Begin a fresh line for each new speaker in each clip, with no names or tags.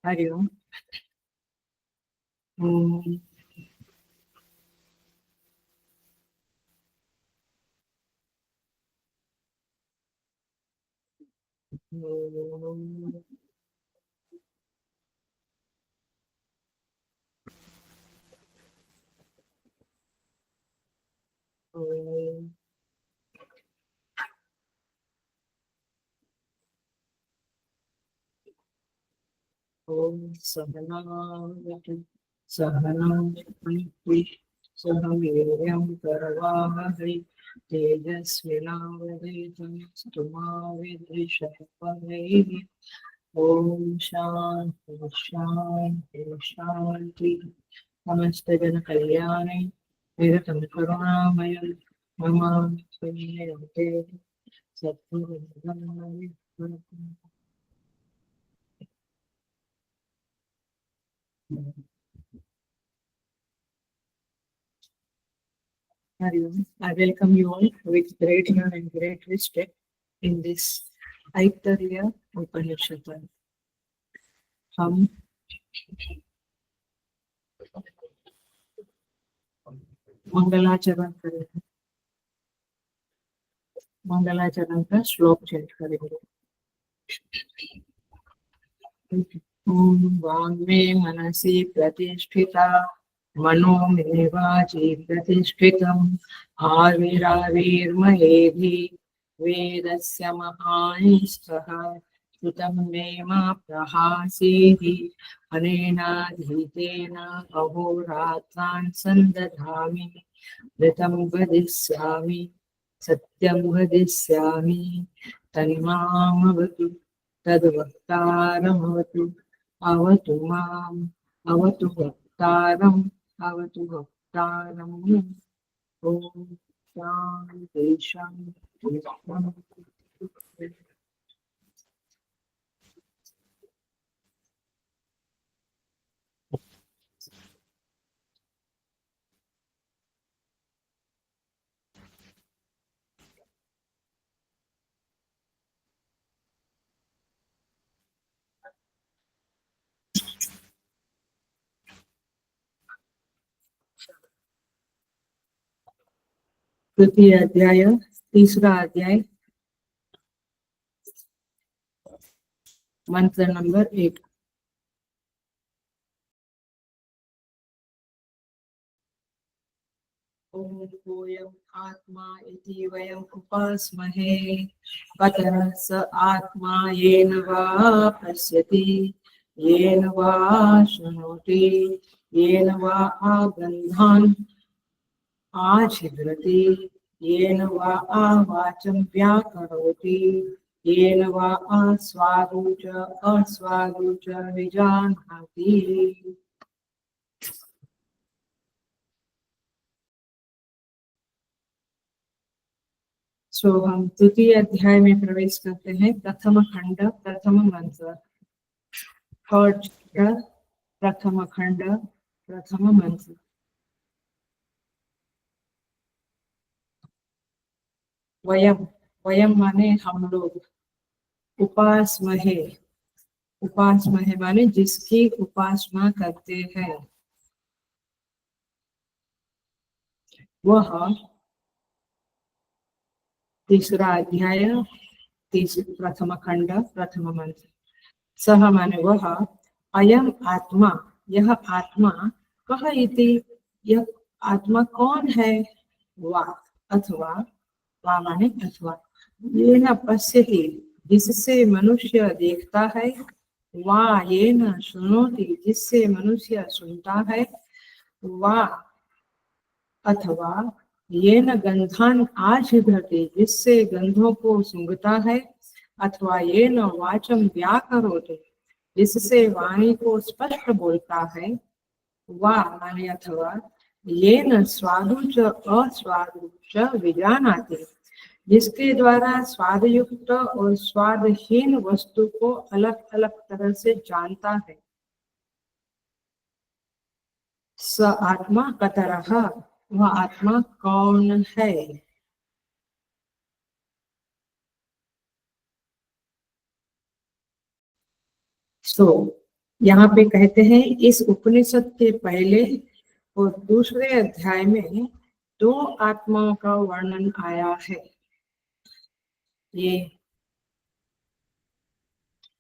हरि ओम। ओम। ओम। ओम। ओम सहनावतु सहनौ भुनक्तु सह वीर्यं करवावहै तेजस्विनावधीतमस्तु मा विद्विषावहै। ओम शांति शांति शांति। नमस्ते जन कल्याणे निरतं करुणामय मम पुण्यते सद्गुरु। Hariom. I welcome you all with great honor and great respect in this Aittariya Upanishad. हम मंगलाचरण करेंगे। मंगलाचरण का श्लोक चेंज करेंगे। ओम वाङ्मे मनसि प्रतिष्ठिता मनो मे वाचि प्रतिष्ठितम् आविराविर्मयेधि वेदस्य महानिष्ठः श्रुतं मे मा प्रहासीहि अनेनाधीतेन अहोरात्रान् सन्दधामि ऋतं वदिष्यामि सत्यं वदिष्यामि तन्मामवतु तद्वक्तारमवतु अवतु माम् अवतु वक्तारम् अवतु वक्तारम्। ॐ शान्ति शान्ति शान्ति। तृतीय अध्याय तीसरा अध्याय मंत्र नंबर 8। ओम कोयम आत्मा इति वयम उपासमहे अतः स आत्मा येन वा पश्यति येन वा शृणोति येन वा आगन्धान् आच्छिद्रति येन वा आवाचं व्याकरोति येन वा आस्वादु च अस्वादु च विजानाति। सो हम तृतीय अध्याय में प्रवेश करते हैं। प्रथम खंड प्रथम मंत्र। थर्ड चैप्टर प्रथम खंड प्रथम मंत्र। वयम वयम माने हम लोग। उपासमहे उपासमहे माने जिसकी उपासना करते हैं। वह तीसरा अध्याय प्रथम खंड प्रथम मंत्र। सह माने वह अयम आत्मा यह आत्मा कह इति यह आत्मा कौन है। वा अथवा वा माने अथवा ये न पश्यति जिससे मनुष्य देखता है। वा ये न सुनोति जिससे मनुष्य सुनता है। वा अथवा ये न गंधान आच्छिद्रते जिससे गंधों को सूंघता है। अथवा ये न वाचम व्याकरोति जिससे वाणी को स्पष्ट बोलता है। वा माने अथवा ये न स्वादु च अस्वादु च विजानाति जिसके द्वारा स्वादयुक्त और स्वादहीन वस्तु को अलग अलग तरह से जानता है। स आत्मा कतरः वह आत्मा कौन है। सो यहाँ पे कहते हैं इस उपनिषद के पहले और दूसरे अध्याय में दो आत्माओं का वर्णन आया है। ये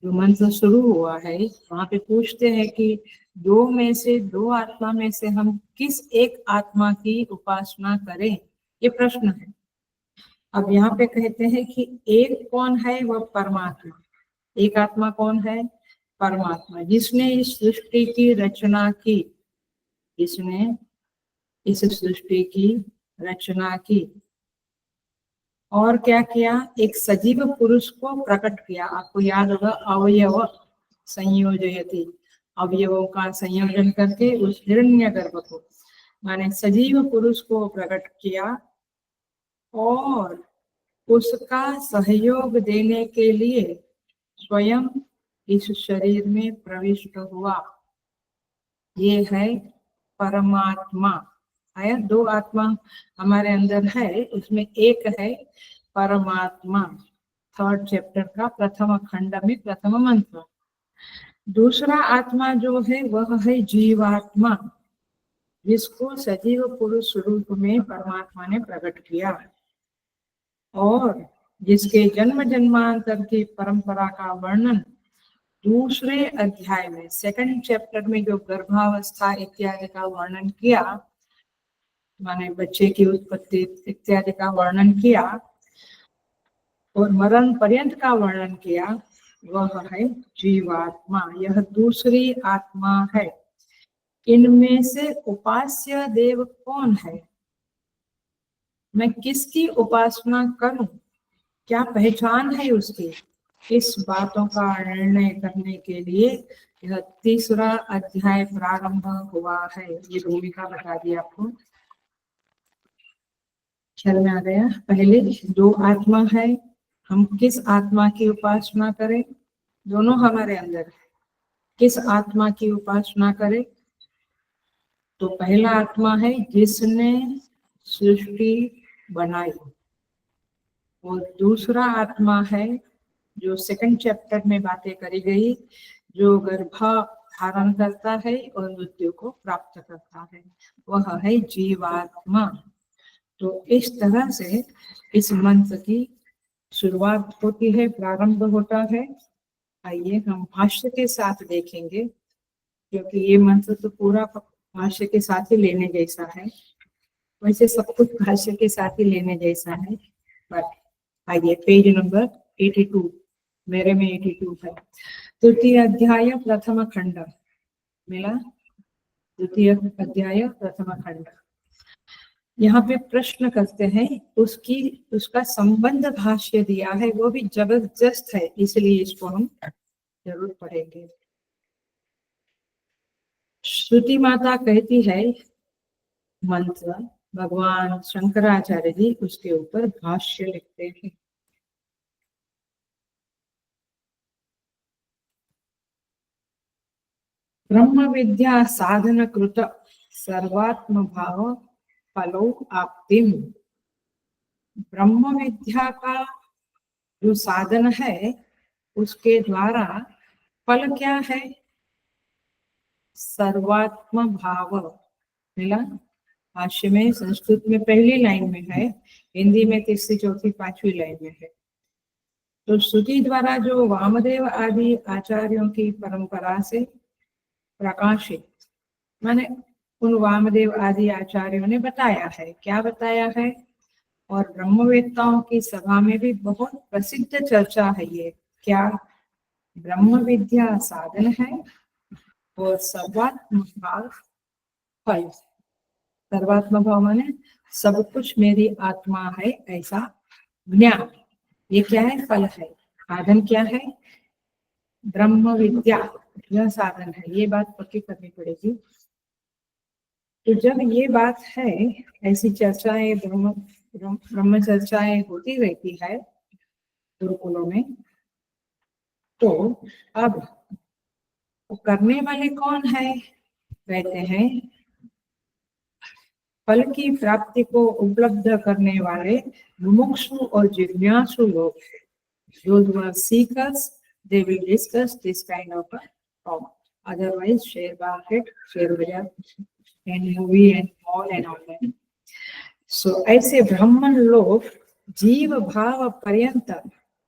जो मंत्र शुरू हुआ है वहां पे पूछते हैं कि दो आत्मा में से हम किस एक आत्मा की उपासना करें, ये प्रश्न है। अब यहाँ पे कहते हैं कि एक कौन है, वह परमात्मा। एक आत्मा कौन है? परमात्मा, जिसने इस सृष्टि की रचना की, जिसने इस सृष्टि की रचना की और क्या किया, एक सजीव पुरुष को प्रकट किया। आपको याद होगा अवयव संयोजयति, अवयवों का संयोजन करके उस हिरण्यगर्भ को माने सजीव पुरुष को प्रकट किया और उसका सहयोग देने के लिए स्वयं इस शरीर में प्रविष्ट हुआ। ये है परमात्मा। है दो आत्मा हमारे अंदर है, उसमें एक है परमात्मा। 3rd चैप्टर का प्रथम खंड में प्रथम मंत्र। दूसरा आत्मा जो है वह है जीवात्मा, जिसको सजीव पुरुष रूप में परमात्मा ने प्रकट किया और जिसके जन्म जन्मांतर की परंपरा का वर्णन दूसरे अध्याय में 2nd चैप्टर में जो गर्भावस्था इत्यादि का वर्णन किया, माने बच्चे की उत्पत्ति इत्यादि का वर्णन किया और मरण पर्यंत का वर्णन किया, वह है जीवात्मा। यह दूसरी आत्मा है। इनमें से उपास्य देव कौन है? मैं किसकी उपासना करूं? क्या पहचान है उसकी? इस बातों का निर्णय करने के लिए यह तीसरा अध्याय प्रारंभ हुआ है। ये भूमिका बता दी आपको, ख्याल में आ गया। पहले दो आत्मा है, हम किस आत्मा की उपासना करें? दोनों हमारे अंदर है, किस आत्मा की उपासना करें? तो पहला आत्मा है जिसने सृष्टि बनाई और दूसरा आत्मा है जो 2nd चैप्टर में बातें करी गई, जो गर्भा धारण करता है और मृत्यु को प्राप्त करता है, वह है जीवात्मा। तो इस तरह से इस मंत्र की शुरुआत होती है, प्रारंभ होता है। आइए हम भाष्य के साथ देखेंगे, क्योंकि ये मंत्र तो पूरा भाष्य के साथ ही लेने जैसा है। वैसे सब कुछ भाष्य के साथ ही लेने जैसा है, बट आइए पेज नंबर 82, मेरे में 82 है। तृतीय अध्याय प्रथम खंड मिला, द्वितीय अध्याय प्रथम खंड। यहाँ पे प्रश्न करते हैं, उसका संबंध भाष्य दिया है, वो भी जबरदस्त है, इसलिए इसको हम जरूर पढ़ेंगे। श्रुति माता कहती है मंत्र, भगवान शंकराचार्य जी उसके ऊपर भाष्य लिखते हैं। ब्रह्म विद्या साधन कृत सर्वात्म भाव फलो आप्तिम। ब्रह्म विद्या का जो साधन है उसके द्वारा फल क्या है? सर्वात्म भाव मिला। भाष्य में संस्कृत में पहली लाइन में है, हिंदी में तीसरी चौथी पांचवी लाइन में है। तो श्रुति द्वारा जो वामदेव आदि आचार्यों की परंपरा से प्रकाशित, माने उन वामदेव आदि आचार्यों ने बताया है, क्या बताया है? और ब्रह्मवेत्ताओं की सभा में भी बहुत प्रसिद्ध चर्चा है ये, क्या? ब्रह्म विद्या साधन है और सर्वात्म भाव फल। सर्वात्म भाव माने सब कुछ मेरी आत्मा है ऐसा ज्ञान। ये क्या है? फल है। साधन क्या है? ब्रह्म विद्या, यह साधन है। ये बात पक्की करनी पड़ेगी। तो जब ये बात है, ऐसी चर्चाएं ब्रह्म चर्चाएं होती रहती है गुरुकुलों में, तो अब करने वाले कौन है? कहते हैं फल की प्राप्ति को उपलब्ध करने वाले मुमुक्षु और जिज्ञासु लोग हैं। Those who are seekers, they will discuss this kind of a topic. otherwise share market, share bazaar, and movie and all and online. So ऐसे ब्राह्मण लोग जीव भाव पर्यंत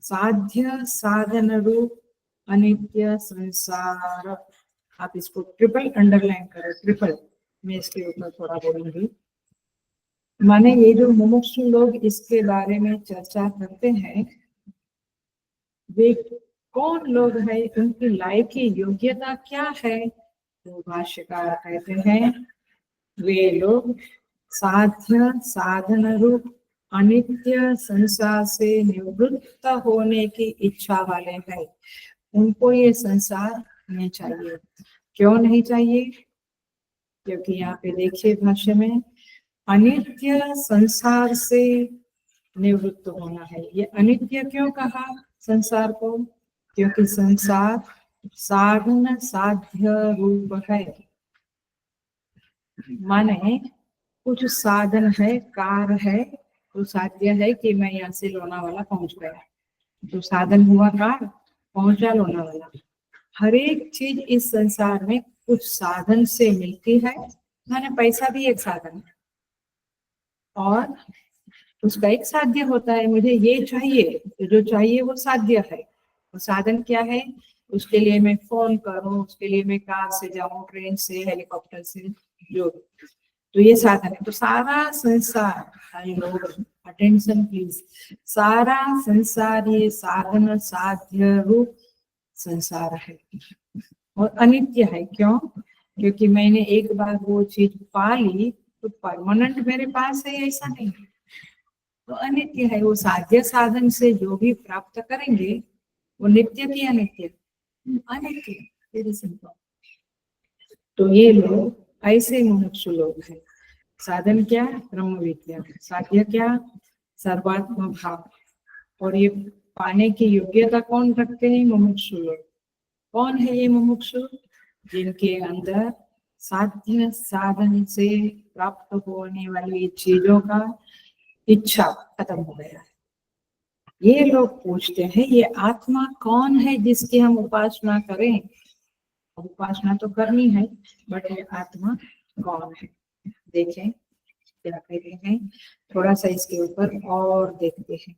साध्य साधन रूप अनित्य संसार, आप इसको ट्रिपल अंडरलाइन करो, ट्रिपल, मैं इसके ऊपर थोड़ा बोलूंगी। माने ये जो मुमुक्षु लोग इसके बारे में चर्चा करते हैं, वे कौन लोग हैं, उनकी लाइफ की योग्यता क्या है? तो भाष्यकार कहते हैं वे लोग साध्य साधन रूप अनित्य संसार से निवृत्त होने की इच्छा वाले हैं। उनको ये संसार नहीं चाहिए। क्यों नहीं चाहिए? क्योंकि यहाँ पे देखिए भाष्य में अनित्य संसार से निवृत्त होना है। ये अनित्य क्यों कहा संसार को? क्योंकि संसार साधन साध्य रूप है। माने कुछ साधन है, कार है, तो साध्य है कि मैं यहाँ से लोनावाला पहुंच गया, तो साधन हुआ कार, पहुंचा लोनावाला। हर एक चीज इस संसार में कुछ साधन से मिलती है। माने पैसा भी एक साधन है और उसका एक साध्य होता है। मुझे ये चाहिए, तो जो चाहिए वो साध्य है। वो साधन क्या है? उसके लिए मैं फोन करूं, उसके लिए मैं कार से जाऊं, ट्रेन से, हेलीकॉप्टर से, जो, तो ये साधन है। तो सारा संसार, लोग अटेंशन प्लीज, सारा संसार ये साधन साध्य रूप संसार है और अनित्य है। क्यों? क्योंकि मैंने एक बार वो चीज पा ली तो परमानेंट मेरे पास है, ऐसा नहीं है, तो अनित्य है। वो साध्य साधन से जो भी प्राप्त करेंगे वो नित्य की अनित्य? अनित्य। Very simple. तो ये लोग ऐसे मुमुक्षु लोग हैं। साधन क्या? ब्रह्म विद्या। साध्य क्या? सर्वात्म भाव। और ये पाने की योग्यता कौन रखते हैं? मुमुक्षु लोग। कौन है ये मुमुक्षु? जिनके अंदर साध्य साधन से प्राप्त होने वाली चीजों का इच्छा खत्म हो गया है। ये लोग पूछते हैं ये आत्मा कौन है जिसकी हम उपासना करें? उपासना तो करनी है, बट ये आत्मा कौन है? देखें क्या कहते हैं, थोड़ा सा इसके ऊपर और देखते हैं।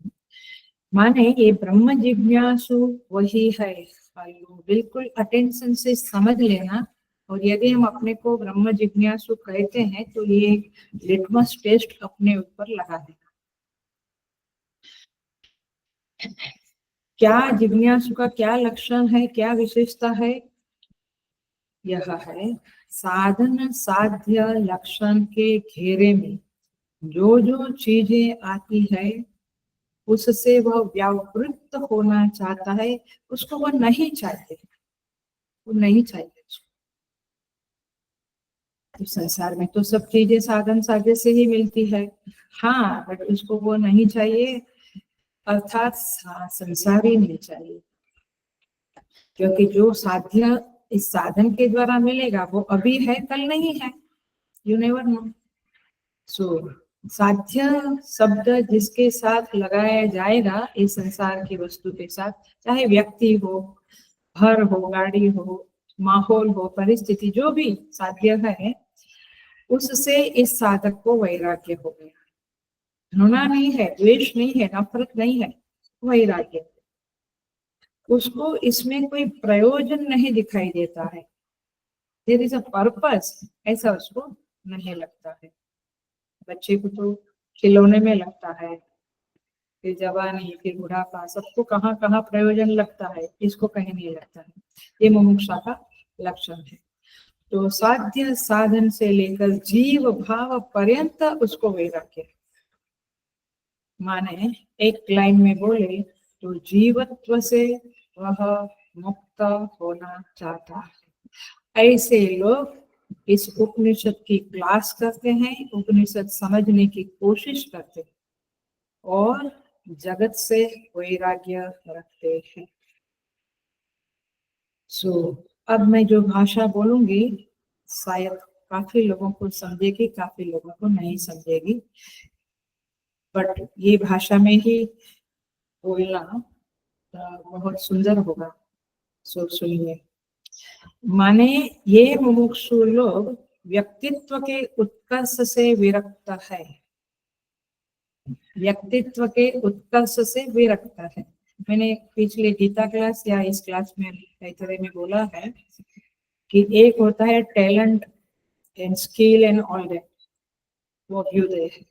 माने ये ब्रह्म जिज्ञासु वही है। बिल्कुल अटेंशन से समझ लेना। और यदि हम अपने को ब्रह्म जिज्ञासु कहते हैं तो ये लिटमस टेस्ट अपने ऊपर लगा देना। क्या जिज्ञासु का क्या लक्षण है, क्या विशेषता है? यह है साधन साध्य लक्षण के घेरे में जो जो चीजें आती है उससे वह व्यावृत्त होना चाहता है, उसको वह नहीं चाहते, वो नहीं चाहिए। तो संसार में तो सब चीजें साधन साध्य से ही मिलती है, हाँ, बट उसको वो नहीं चाहिए, अर्थात संसार ही नहीं चाहिए। क्योंकि जो साध्य इस साधन के द्वारा मिलेगा वो अभी है, कल नहीं है। You never know. सो साध्य शब्द जिसके साथ लगाया जाएगा इस संसार की वस्तु के साथ, चाहे व्यक्ति हो, घर हो, गाड़ी हो, माहौल हो, परिस्थिति, जो भी साध्य है, उससे इस साधक को वैराग्य हो गया। घृणा नहीं है, द्वेष नहीं है, नफरत नहीं है, वैराग्य। उसको इसमें कोई प्रयोजन नहीं दिखाई देता है, देयर इज अ पर्पस, ऐसा उसको नहीं लगता है। बच्चे को तो खिलौने में लगता है, फिर जवानी, फिर बुढ़ापा, सबको कहाँ कहाँ प्रयोजन लगता है, इसको कहीं नहीं लगता है। ये मुमुक्षा का लक्षण है। तो साध्य साधन से लेकर जीव भाव पर्यंत उसको वैराग्य। माने एक लाइन में बोले तो जीवत्व से वह मुक्त होना चाहता है। ऐसे लोग इस उपनिषद की क्लास करते हैं, उपनिषद समझने की कोशिश करते हैं और जगत से वैराग्य रखते हैं। सो अब मैं जो भाषा बोलूंगी शायद काफी लोगों को समझेगी, काफी लोगों को नहीं समझेगी, बट ये भाषा में ही बोलना बहुत सुंदर होगा। सो सुनिए। माने ये मुमुक्षु लोग व्यक्तित्व के उत्कर्ष से विरक्त है, व्यक्तित्व के उत्कर्ष से विरक्त है। मैंने पिछले गीता क्लास या इस क्लास में कई तरह में बोला है कि एक होता है talent and skill and all that, वो अभ्युदय है,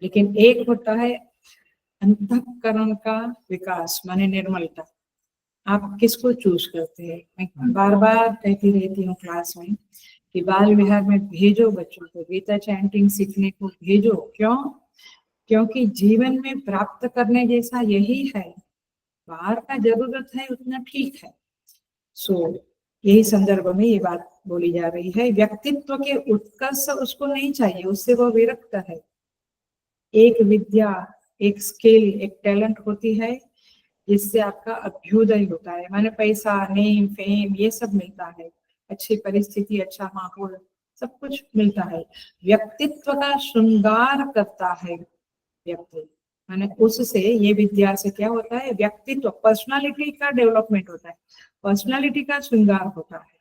लेकिन एक होता है अंतःकरण का विकास माने निर्मलता। आप किसको चूज करते हैं? मैं बार बार कहती रहती हूँ क्लास में कि बाल विहार में भेजो बच्चों को, गीता चैंटिंग सीखने को भेजो। क्यों? क्योंकि जीवन में प्राप्त करने जैसा यही है, बाहर का जरूरत है उतना ठीक है। सो यही संदर्भ में ये बात बोली जा रही है। व्यक्तित्व के उत्कर्ष उसको नहीं चाहिए, उससे वो विरक्त है। एक विद्या, एक स्किल, एक टैलेंट होती है जिससे आपका अभ्युदय होता है, माने पैसा, नेम, फेम ये सब मिलता है, अच्छी परिस्थिति, अच्छा माहौल, सब कुछ मिलता है। व्यक्तित्व का श्रृंगार करता है व्यक्ति, माने उससे, ये विद्या से क्या होता है? व्यक्तित्व, पर्सनालिटी का डेवलपमेंट होता है, पर्सनालिटी का श्रृंगार होता है।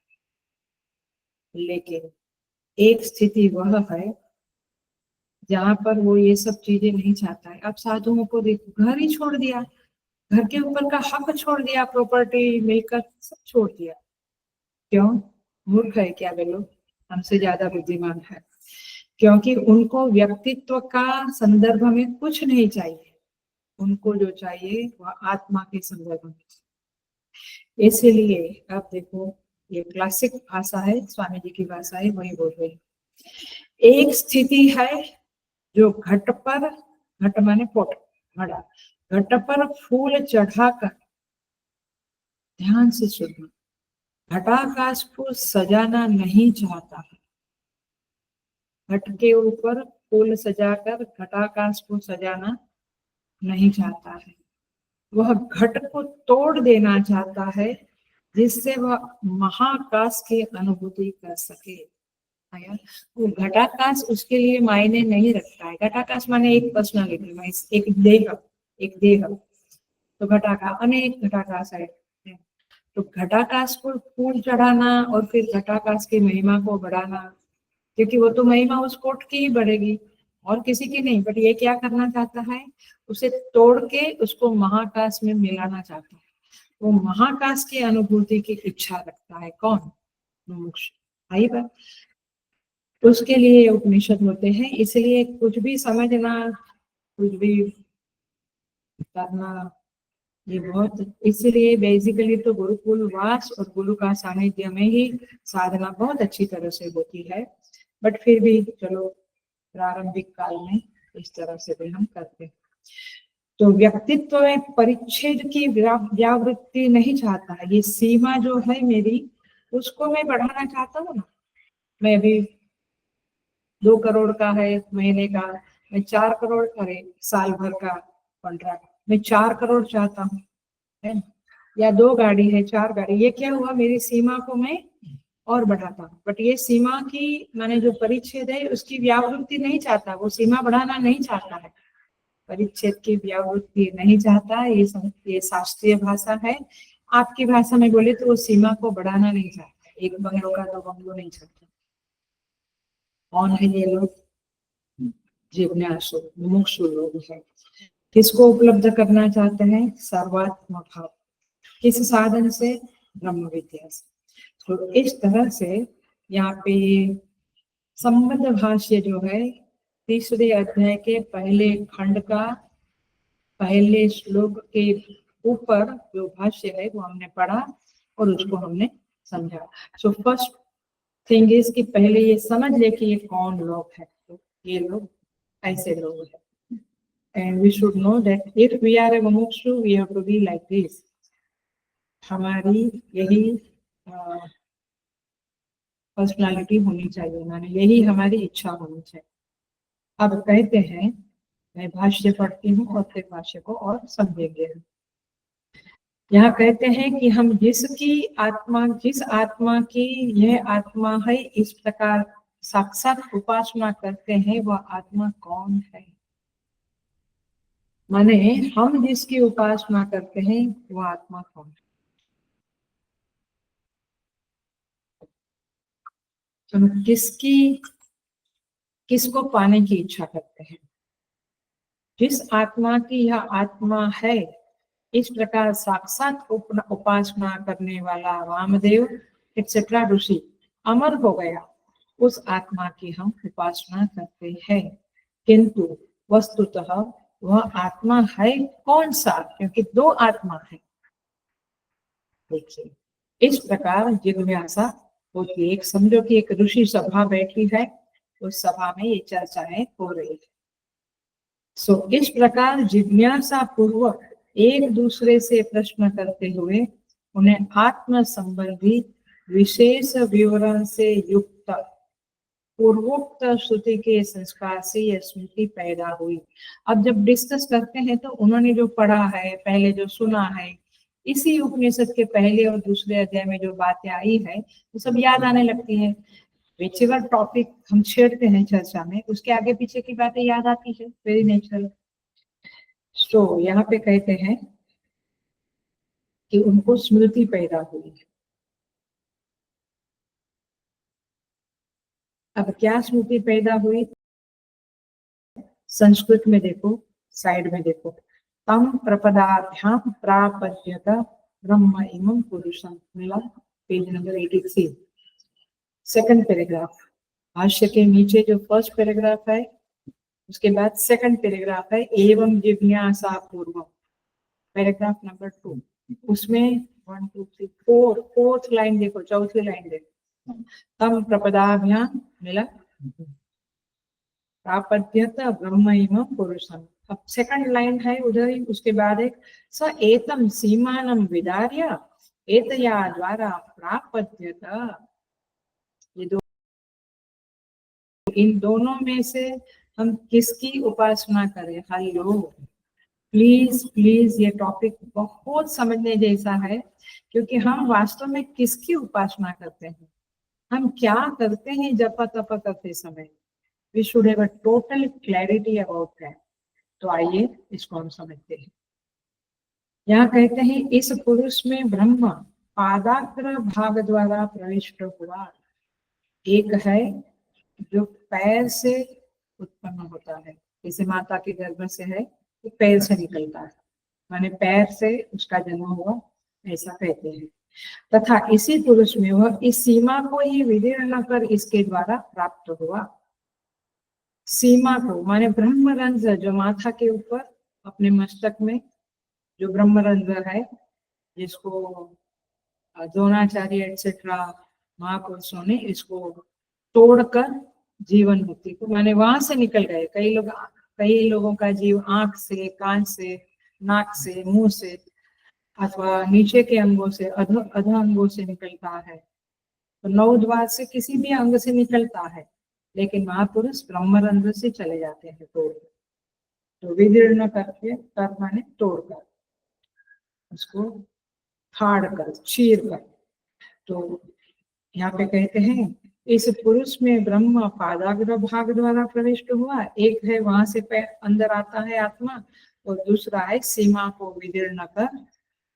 लेकिन एक स्थिति वह है जहां पर वो ये सब चीजें नहीं चाहता है। अब साधुओं को देखो, घर ही छोड़ दिया, घर के ऊपर का हक छोड़ दिया, प्रॉपर्टी, मिलकत सब छोड़ दिया। क्यों? मूर्ख है क्या वे लोग? हमसे ज्यादा बुद्धिमान है। क्योंकि उनको व्यक्तित्व का संदर्भ में कुछ नहीं चाहिए, उनको जो चाहिए वह आत्मा के संदर्भ में। इसलिए आप देखो, ये क्लासिक भाषा है, स्वामी जी की भाषा है, वही बोल रही। एक स्थिति है जो घट पर, घट माने पोट, घड़ा, घट पर फूल चढ़ाकर, ध्यान से सुनना, घटाकाश को सजाना नहीं चाहता है। घट के ऊपर फूल सजाकर घटाकाश को सजाना नहीं चाहता है, वह घट को तोड़ देना चाहता है जिससे वह महाकाश की अनुभूति कर सके। वो घटाकाश उसके लिए मायने नहीं रखता है। घटाकाश माने एक पर्सनालिटी, एक देह, एक देह। तो घटाकाश, अनेक घटाकाश है। तो घटाकाश को फूल चढ़ाना और फिर घटाकाश की महिमा को बढ़ाना, क्योंकि वो तो महिमा उस कोट की ही बढ़ेगी और किसी की नहीं। बट ये क्या करना चाहता है? उसे तोड़ के उसको महाकाश में मिलाना चाहता है। वो महाकाश की अनुभूति की इच्छा रखता है। कौन? मुमुक्षु। आई बात? उसके लिए उपनिषद होते हैं। इसलिए कुछ भी समझना, कुछ भी करना, ये बहुत, इसलिए बेसिकली तो गुरुकुल वास और गुरु का सानिध्य में ही साधना बहुत अच्छी तरह से होती है। बट फिर भी चलो, प्रारंभिक काल में इस तरह से भी हम करते हैं। तो व्यक्तित्व में परिच्छेद की व्यावृत्ति नहीं चाहता है। ये सीमा जो है मेरी, उसको मैं बढ़ाना चाहता हूँ ना। मैं अभी 2 करोड़ का है महीने का, मैं 4 करोड़, अरे साल भर का कॉन्ट्रैक्ट, मैं 4 करोड़ चाहता हूँ, है ना? या 2 गाड़ी है, 4 गाड़ी, ये क्या हुआ? मेरी सीमा को मैं और बढ़ाता हूँ। बट ये सीमा की माने जो परिच्छेद है उसकी व्यावृत्ति नहीं चाहता, वो सीमा बढ़ाना नहीं चाहता है, परिच्छेद की व्यावृत्ति नहीं चाहता। ये शास्त्रीय भाषा है। आपकी भाषा में बोले तो वो सीमा को बढ़ाना नहीं चाहता, एक बंगलों का 2 बंगलों नहीं चाहता। कौन है ये लोग? जिज्ञासु, मुमुक्षु लोग हैं। किसको उपलब्ध करना चाहते हैं? सर्वात्म भाव। किस साधन से? ब्रह्म विद्या से। तो इस तरह से यहाँ पे संबंध भाष्य जो है, तीसरे अध्याय के पहले खंड का पहले श्लोक के ऊपर जो भाष्य है वो हमने पढ़ा और उसको हमने समझा। सो फर्स्ट थिंग इज कि पहले ये समझ ले कि ये कौन लोग है। तो ये लोग ऐसे लोग हैं। And we should know that if we are a mumukshu, we have to be like this. हमारी यही पर्सनालिटी होनी चाहिए, माने यही हमारी इच्छा होनी चाहिए। अब कहते हैं, मैं भाष्य पढ़ती हूँ और फिर भाष्य को और समझेंगे। यहाँ कहते हैं कि हम जिसकी आत्मा, जिस आत्मा की यह आत्मा है, इस प्रकार साक्षात उपासना करते हैं, वह आत्मा कौन है? माने हम जिसकी उपासना करते हैं वो आत्मा कौन है? हम किसको पाने की इच्छा करते हैं? जिस आत्मा की यह आत्मा है, इस प्रकार साक्षात उपासना करने वाला वामदेव एक्सेट्रा ऋषि अमर हो गया, उस आत्मा की हम उपासना करते हैं। किंतु वस्तुतः वह आत्मा है कौन सा? क्योंकि दो आत्मा है। देखिए, इस प्रकार जिज्ञासा होती है। एक समझो कि एक ऋषि सभा बैठी है, उस सभा में ये चर्चाएं हो रही है। इस प्रकार जिज्ञासा पूर्वक एक दूसरे से प्रश्न करते हुए उन्हें आत्म संबंधी विशेष विवरण से युक्त पूर्वोक्त श्रुति के संस्कार से यह स्मृति पैदा हुई। अब जब डिस्कस करते हैं तो उन्होंने जो पढ़ा है, पहले जो सुना है, इसी उपनिषद के पहले और दूसरे अध्याय में जो बातें आई है वो सब याद आने लगती है। विचेवर टॉपिक हम छेड़ते हैं चर्चा में, उसके आगे पीछे की बातें याद आती है, वेरी नेचुरल। तो यहाँ पे कहते हैं कि उनको स्मृति पैदा हुई। अब क्या स्मृति पैदा हुई? संस्कृत में देखो, साइड में देखो, तम प्रपदाभ्याम प्रापद्यत ब्रह्म इमं पुरुषम, मिला पेज नंबर 83, सेकंड पैराग्राफ। भाष्य के नीचे जो फर्स्ट पैराग्राफ है, उसके बाद सेकंड पैराग्राफ है, एवं जिज्ञासा पूर्वम, पैराग्राफ नंबर 2। उसमें 1 2 3 4 फोर्थ लाइन देखो, चौथी लाइन देखो, तम प्रपदाभ्याम, मिला, प्रापद्यत ब्रह्म पुरुषम। अब सेकंड लाइन है उधर ही, उसके बाद एक स एतम सीमानम विदार्य एतया द्वारा प्रापद्यत। ये दो, इन दोनों में से हम किसकी उपासना करें? हेलो, प्लीज प्लीज, ये टॉपिक बहुत समझने जैसा है, क्योंकि हम वास्तव में किसकी उपासना करते हैं, हम क्या करते हैं जप तप करते समय। We should have a total clarity about that. तो आइए इसको हम समझते हैं। यहाँ कहते हैं इस पुरुष में ब्रह्म पादाग्र भाग द्वारा प्रविष्ट हुआ। एक है जो पैर से उत्पन्न होता है, जैसे माता के गर्भ से है तो पैर से निकलता है, माने पैर से उसका जन्म हुआ, ऐसा कहते हैं। तथा इसी पुरुष में वह इस सीमा को ही विदीर्ण कर इसके द्वारा प्राप्त हुआ। सीमा को माने ब्रह्मरंध्र, जो माथा के ऊपर अपने मस्तक में जो ब्रह्मरंध्र है, जिसको द्रोणाचार्य एक्सेट्रा महापुरुषों ने इसको तोड़कर जीवन मुक्ति को, माने वहां से निकल गए। कई लोगों का जीव आंख से, कान से, नाक से, मुंह से, अथवा नीचे के अंगों से, अध अंगों से निकलता है, तो 9 द्वार से किसी भी अंग से निकलता है, लेकिन महापुरुष ब्रह्मरंध्र से चले जाते हैं तोड़। तो विदीर्ण करके, कर माने तोड़कर, उसको फाड़ कर, चीर कर। तो यहाँ पे कहते हैं इस पुरुष में ब्रह्म पादाग्र भाग द्वारा प्रविष्ट हुआ। एक है वहां से अंदर आता है आत्मा, और दूसरा है सीमा को विदीर्ण कर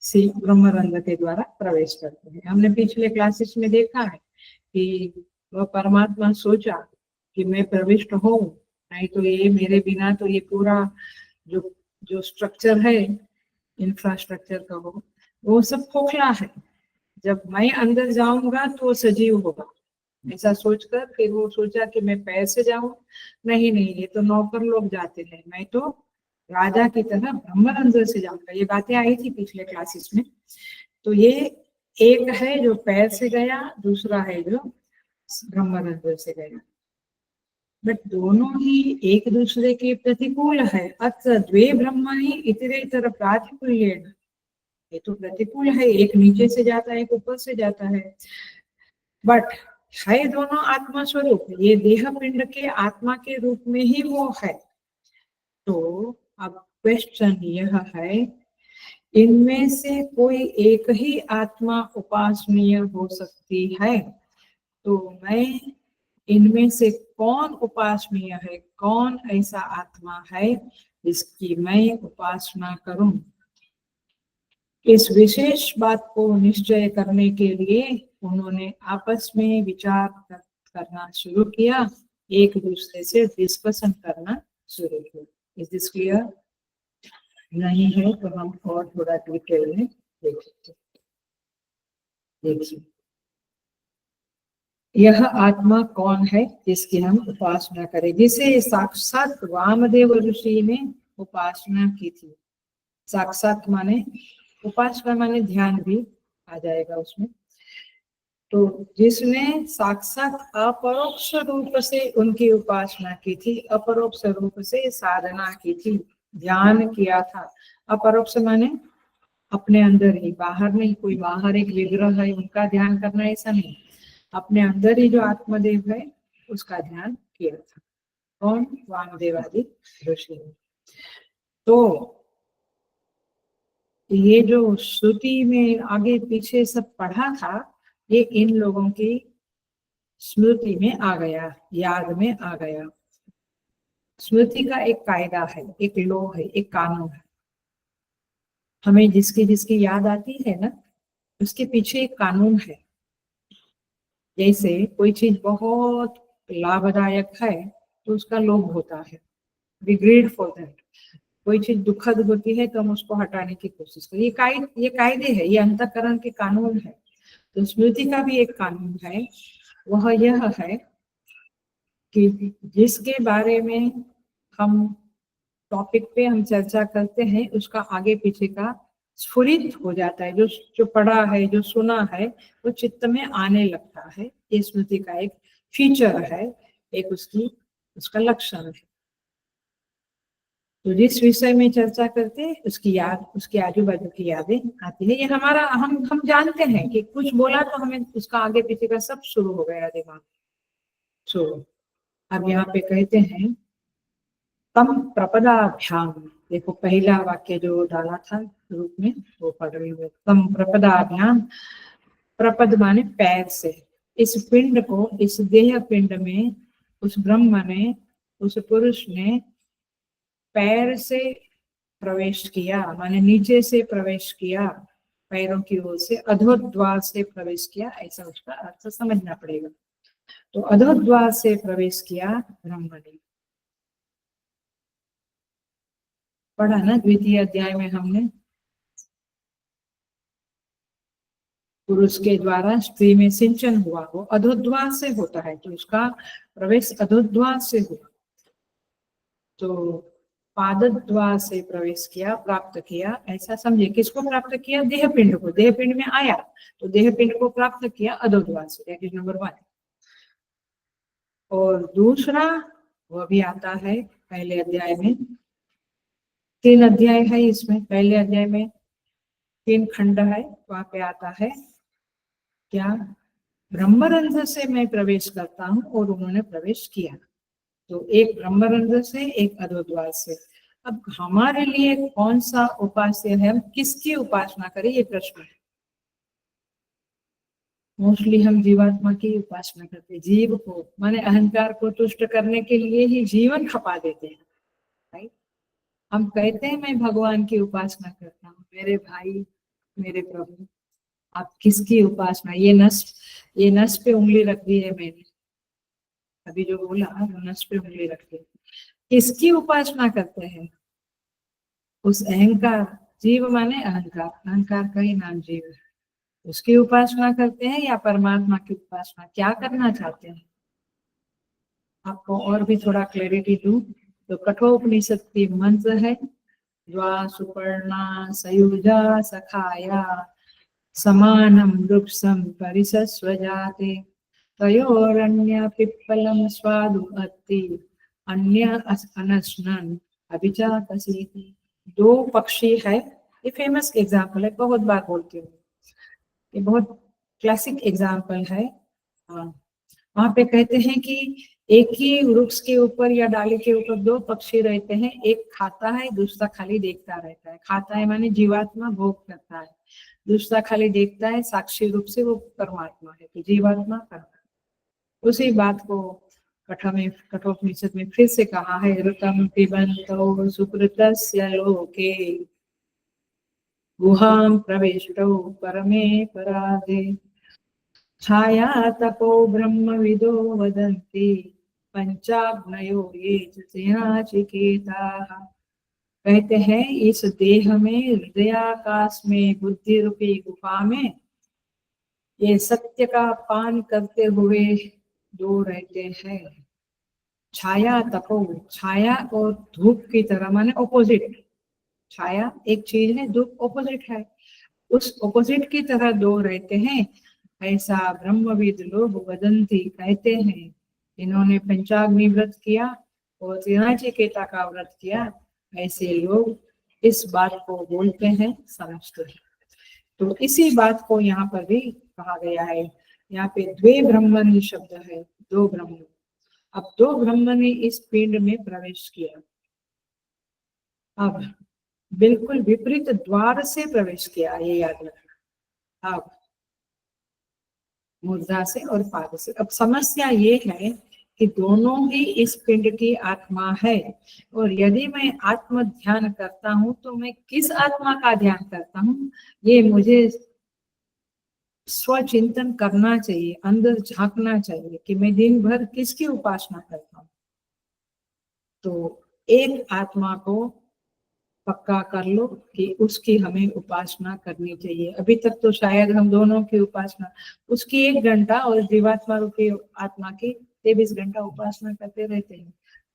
ब्रह्मरंध्र के द्वारा प्रवेश करते हैं। हमने पिछले क्लासेस में देखा है कि वह परमात्मा सोचा कि मैं प्रविष्ट हूँ, नहीं तो ये मेरे बिना तो ये पूरा जो स्ट्रक्चर है, इंफ्रास्ट्रक्चर का वो सब खोखला है, जब मैं अंदर जाऊंगा तो सजीव होगा। ऐसा सोचकर फिर वो सोचा कि मैं पैर से जाऊं, नहीं, ये तो नौकर लोग जाते हैं, मैं तो राजा की तरह ब्रह्मरंध्र से जाऊंगा। ये बातें आई थी पिछले क्लासेस में। तो ये एक है जो पैर से गया, दूसरा है जो ब्रह्मरंध्र से गया, बट दोनों ही एक दूसरे के प्रतिकूल है। अत्र द्वे ब्रह्म ही इतरेतर प्रातिकूल्येन, ये तो प्रतिकूल है, एक नीचे से जाता है, एक ऊपर से जाता है, बट है दोनों आत्मा स्वरूप। ये देह पिंड के आत्मा के रूप में ही वो है। तो अब क्वेश्चन यह है, इनमें से कोई एक ही आत्मा उपासनीय हो सकती है, तो मैं इनमें से कौन उपासनीय है, कौन ऐसा आत्मा है जिसकी मैं उपासना करूं? इस विशेष बात को निश्चय करने के लिए उन्होंने आपस में विचार करना शुरू किया, एक दूसरे से डिस्कशन करना शुरू किया। Is this clear? नहीं है तो हम और थोड़ा डिटेल में देखिए। यह आत्मा कौन है जिसकी हम उपासना करें, जिसे साक्षात वामदेव ऋषि ने उपासना की थी। साक्षात माने उपासना माने ध्यान भी आ जाएगा उसमें। तो जिसने साक्षात अपरोक्ष रूप से उनकी उपासना की थी, अपरोक्ष रूप से साधना की थी, ध्यान किया था। अपरोक्ष माने अपने अंदर ही, बाहर नहीं। कोई बाहर एक विग्रह है उनका ध्यान करना, ऐसा नहीं। अपने अंदर ही जो आत्मदेव है उसका ध्यान किया था। कौन? वामदेवादि ऋषि ने। तो ये जो श्रुति में आगे पीछे सब पढ़ा था, ये इन लोगों की स्मृति में आ गया, याद में आ गया। स्मृति का एक कायदा है, एक लॉ है, एक कानून है। हमें जिसकी जिसकी याद आती है ना, उसके पीछे एक कानून है। जैसे कोई चीज बहुत लाभदायक है तो उसका लोभ होता है, वी ग्रीड फॉर दैट। कोई चीज दुखद होती है तो हम उसको हटाने की कोशिश करें। ये कायदे है, ये अंतःकरण के कानून है। तो स्मृति का भी एक कानून है, वह यह है कि जिसके बारे में हम टॉपिक पे हम चर्चा करते हैं उसका आगे पीछे का स्फुरित हो जाता है। जो पढ़ा है, जो सुना है, वो चित्त में आने लगता है। ये स्मृति का एक फीचर है, एक उसका लक्षण है। तो जिस विषय में चर्चा करते हैं उसकी याद, उसके आजू बाजू की यादें आती है। ये हमारा हम जानते हैं कि कुछ बोला तो हमें उसका आगे पीछे का सब शुरू हो गया दिमाग। शुरू। अब यहाँ पे कहते हैं तम प्रपदाभ्याम। देखो पहला वाक्य जो डाला था रूप में वो पढ़ रही हुए। तम प्रपदाभ्याम, प्रपद माने पैर से। इस पिंड को, इस देह पिंड में, उस ब्रह्म ने, उस पुरुष ने पैर से प्रवेश किया, माने नीचे से प्रवेश किया, पैरों की ओर से अधोद्वार से प्रवेश किया, ऐसा उसका अर्थ समझना पड़ेगा। तो अधोद्वार से प्रवेश किया ब्रह्म ने। पढ़ा ना द्वितीय अध्याय में हमने, पुरुष के द्वारा स्त्री में सिंचन हुआ, वो अधोद्वार से होता है, तो उसका प्रवेश अधोद्वार से हुआ। तो पादद्वार से प्रवेश किया, प्राप्त किया, ऐसा समझे। किसको प्राप्त किया? देह पिंड को। देह पिंड में आया तो देह पिंड को प्राप्त किया अधोद्वार से, दैट इज नंबर 1। और दूसरा वह भी आता है पहले अध्याय में। 3 अध्याय है इसमें। पहले अध्याय में 3 खंड है, वहां पे आता है क्या? ब्रह्मरंध्र से मैं प्रवेश करता हूँ और उन्होंने प्रवेश किया। तो एक ब्रह्मरंध्र से, एक अधोद्वार से। अब हमारे लिए कौन सा उपास्य है, हम किसकी उपासना करें, ये प्रश्न है। मोस्टली हम जीवात्मा की उपासना करते हैं। जीव को माने अहंकार को तुष्ट करने के लिए ही जीवन खपा देते हैं, राइट? हम कहते हैं मैं भगवान की उपासना करता हूँ, मेरे भाई, मेरे प्रभु। आप किसकी उपासना? ये नस पे उंगली रख दी है मैंने, अभी जो बोला वो नस पे उंगली रख दी। किसकी उपासना करते हैं? उस अहंकार, जीव माने अहंकार, अहंकार का ही नाम जीव है, उसकी उपासना करते हैं या परमात्मा की उपासना? क्या करना चाहते हैं? आपको और भी थोड़ा क्लैरिटी दूं तो कठोपनिषद की मंत्र है, द्वा सुपर्णा सयुजा सखाया समानम वृक्षम परिसस्वजाते तयोरन्य पिप्पलम स्वादु अत्ति अन्य अनशनन अभिचाकसीति। 2 पक्षी है, ये फेमस एग्जाम्पल है, बहुत बार बोलती हूँ, ये बहुत क्लासिक एग्जाम्पल है। वहां पे कहते हैं कि एक ही वृक्ष के ऊपर या डाली के ऊपर 2 पक्षी रहते हैं, एक खाता है, दूसरा खाली देखता रहता है। खाता है माने जीवात्मा भोग करता है, दूसरा खाली देखता है, साक्षी रूप से वो परमात्मा है, तो जीवात्मा करता है। उसी बात को कठोपनिषद में फिर से कहा है, ऋतम पिबन्तो सुकृतस्य लोके गुहां प्रविष्टो परमे पराधे छाया तपो ब्रह्मविदो वदन्ति पंचाग्नयो ये चिकेताः। कहते हैं इस देह में, हृदयाकाश में, बुद्धि रूपी गुफा में ये सत्य का पान करते हुए दो रहते हैं। छाया तपो, छाया और धूप की तरह, माने ऑपोजिट। छाया एक चीज है, धूप ऑपोजिट है, उस ऑपोजिट की तरह दो रहते हैं। ऐसा ब्रह्मविद लोग वदंती कहते हैं। इन्होंने पंचाग्नि व्रत किया और त्रिनाचिकेता का व्रत किया, ऐसे लोग इस बात को बोलते हैं, समझते हैं। तो इसी बात को यहाँ पर भी कहा गया है। यहाँ पे द्वे ब्रह्मणि शब्द है, दो ब्रह्म। अब दो ब्रह्म ने इस पिंड में प्रवेश किया। अब बिल्कुल विपरीत द्वार से प्रवेश किया, ये याद रखना। अब मुद्रा से और पाद से। अब समस्या ये है कि दोनों ही इस पिंड की आत्मा है, और यदि मैं आत्म ध्यान करता हूँ तो मैं किस आत्मा का ध्यान करता हूँ, ये मुझे स्वचिंतन करना चाहिए, अंदर झांकना चाहिए कि मैं दिन भर किसकी उपासना करता हूँ। तो एक आत्मा को पक्का कर लो कि उसकी हमें उपासना करनी चाहिए। अभी तक तो शायद हम दोनों की उपासना, उसकी 1 घंटा और जीवात्मा रूपी आत्मा की 23 घंटा उपासना करते रहते हैं।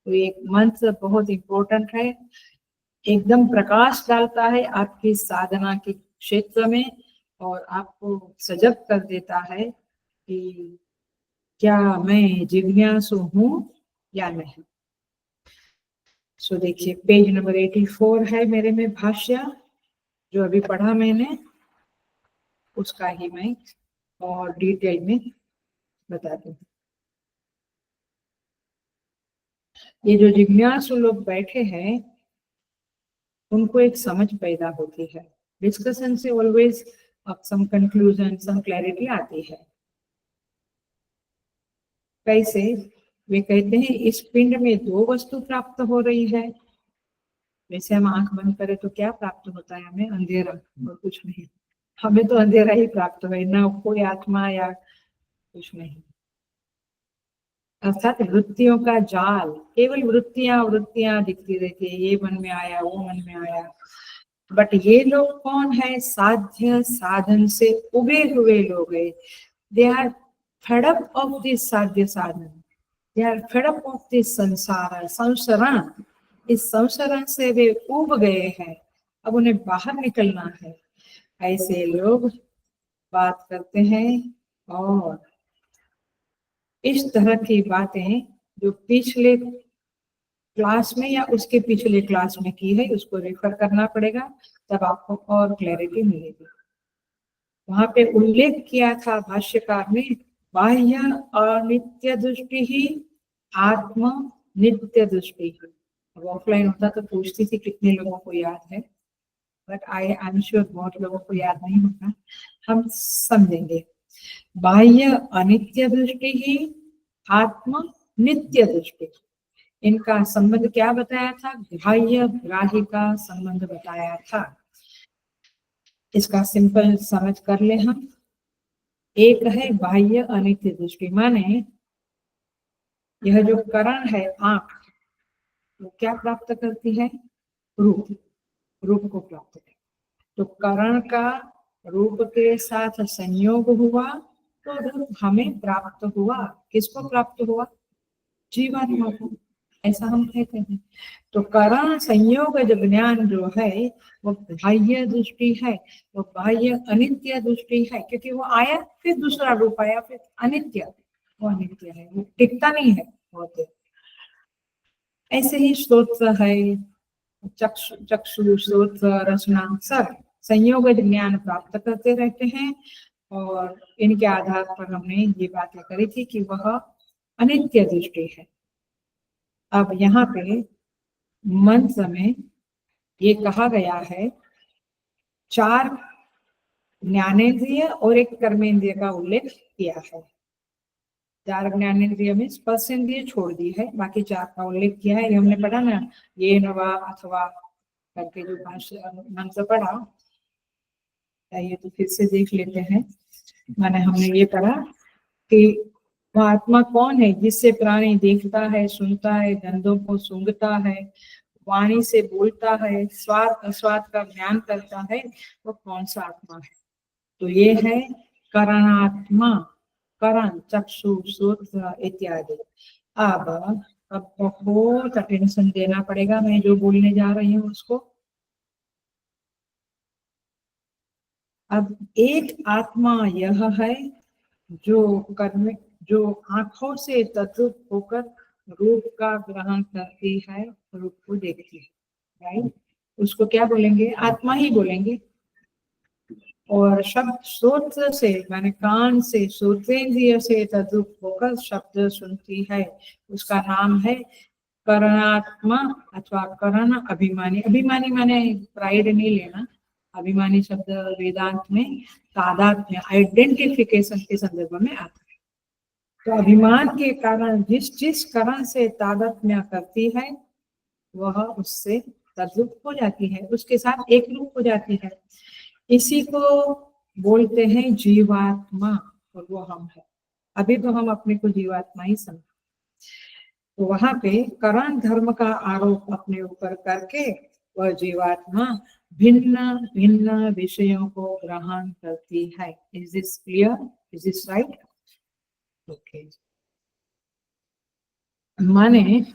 तो एक मंत्र बहुत इम्पोर्टेंट है, एकदम प्रकाश डालता है आपकी साधना के क्षेत्र में, और आपको सजग कर देता है कि क्या मैं जिज्ञासु हूँ या नहीं। सो देखिए पेज नंबर 84 है मेरे में भाष्य, जो अभी पढ़ा मैंने उसका ही मैं और डिटेल में बता दूं। ये जो जिज्ञासु लोग बैठे हैं उनको एक समझ पैदा होती है, डिस्कशन से always some conclusion, some clarity आती है। कैसे? वे कहते हैं इस पिंड में दो वस्तु प्राप्त हो रही है। वैसे हम आंख बंद करें तो क्या प्राप्त होता है हमें? अंधेरा और कुछ नहीं। हमें तो अंधेरा ही प्राप्त हुआ, ना कोई आत्मा या कुछ नहीं। अर्थात वृत्तियों का जाल, केवल वृत्तियां वृत्तियां दिखती रहती है, ये मन में आया, वो मन में आया। बट ये लोग कौन है? साध्य साधन से उगे हुए लोग है। They are fed up of this साध्य साधन, they are fed up of this संसार, संसरण। इस संसरण से वे उब गए हैं, अब उन्हें बाहर निकलना है। ऐसे लोग बात करते हैं, और इस तरह की बातें जो पिछले क्लास में या उसके पिछले क्लास में की है उसको रेफर करना पड़ेगा, तब आपको और क्लैरिटी मिलेगी। वहां पे उल्लेख किया था भाष्यकार ने, बाह्य अनित्य दृष्टि ही, आत्म नित्य दृष्टि ही। अब ऑफलाइन होता तो पूछती थी कितने लोगों को याद है, बट आई एम श्योर बहुत लोगों को याद नहीं होगा, हम समझेंगे। बाह्य अनित्य दृष्टि ही, आत्म नित्य दृष्टि, इनका संबंध क्या बताया था? ग्राह्य ग्राही का संबंध बताया था। इसका सिंपल समझ कर ले हम। एक है बाह्य अनित्य दृष्टि, माने यह जो करण है आंख, वो क्या प्राप्त करती है? रूप, रूप को प्राप्त करती। तो करण का रूप के साथ संयोग हुआ तो रूप हमें प्राप्त हुआ। किसको प्राप्त हुआ? जीवात्मा को, ऐसा हम कहते हैं। तो करण संयोग जब ज्ञान जो है वो बाह्य दृष्टि है, वो बाह्य अनित्य दृष्टि है, क्योंकि वो आया फिर दूसरा रूप आया, फिर अनित्य, वो अनित्य है, वो टिकता नहीं है बहुत। ऐसे ही स्तोत्र है, चक्षु चक्षु स्तोत्र रचना, सब संयोग ज्ञान प्राप्त करते रहते हैं। और इनके आधार पर हमने ये बातें करी थी कि वह अनित्य दृष्टि है। अब यहाँ पे मंत्र में ये कहा गया है, 4 ज्ञानेन्द्रिय और 1 कर्मेंद्रिय का उल्लेख किया है। 4 ज्ञानेन्द्रिय में स्पर्शेंद्रिय छोड़ दी है, बाकी 4 का उल्लेख किया है। ये हमने पढ़ा ना, ये नवा अथवा करके जो मंत्र पढ़ा, ये तो फिर से देख लेते हैं। माने हमने ये पढ़ा कि वह आत्मा कौन है जिससे प्राणी देखता है, सुनता है, गंधों को सूंघता है, वाणी से बोलता है, स्वाद अस्वाद का ज्ञान करता है, वो कौन सा आत्मा है? तो ये है करणात्मा, करण, चक्षु, श्रोत्र इत्यादि। अब बहुत अटेंशन देना पड़ेगा, मैं जो बोलने जा रही हूँ उसको। अब एक आत्मा यह है जो कर्म, जो आंखों से तद्रुप होकर रूप का ग्रहण करती है, रूप को देखती है, राइट? उसको क्या बोलेंगे? आत्मा ही बोलेंगे। और शब्द श्रोत्र से माने कान से, श्रोतेंद्रिय से तद्रुप होकर शब्द सुनती है, उसका नाम है करणात्मा अथवा करण अभिमानी। अभिमानी माने प्राइड नहीं लेना, अभिमानी शब्द वेदांत में तादात्म्य, आइडेंटिफिकेशन के संदर्भ में आता है। तो अभिमान के कारण जिस जिस करण से तादात्म्य करती है वह उससे तद्रुप हो जाती है, उसके साथ एक रूप हो जाती है। इसी को बोलते हैं जीवात्मा, और वो हम है। अभी तो हम अपने को जीवात्मा ही समझते, तो वहां पे करण धर्म का आरोप अपने ऊपर करके वह जीवात्मा भिन्न भिन्न विषयों को ग्रहण करती है। Is this clear? Is this right? Okay. माने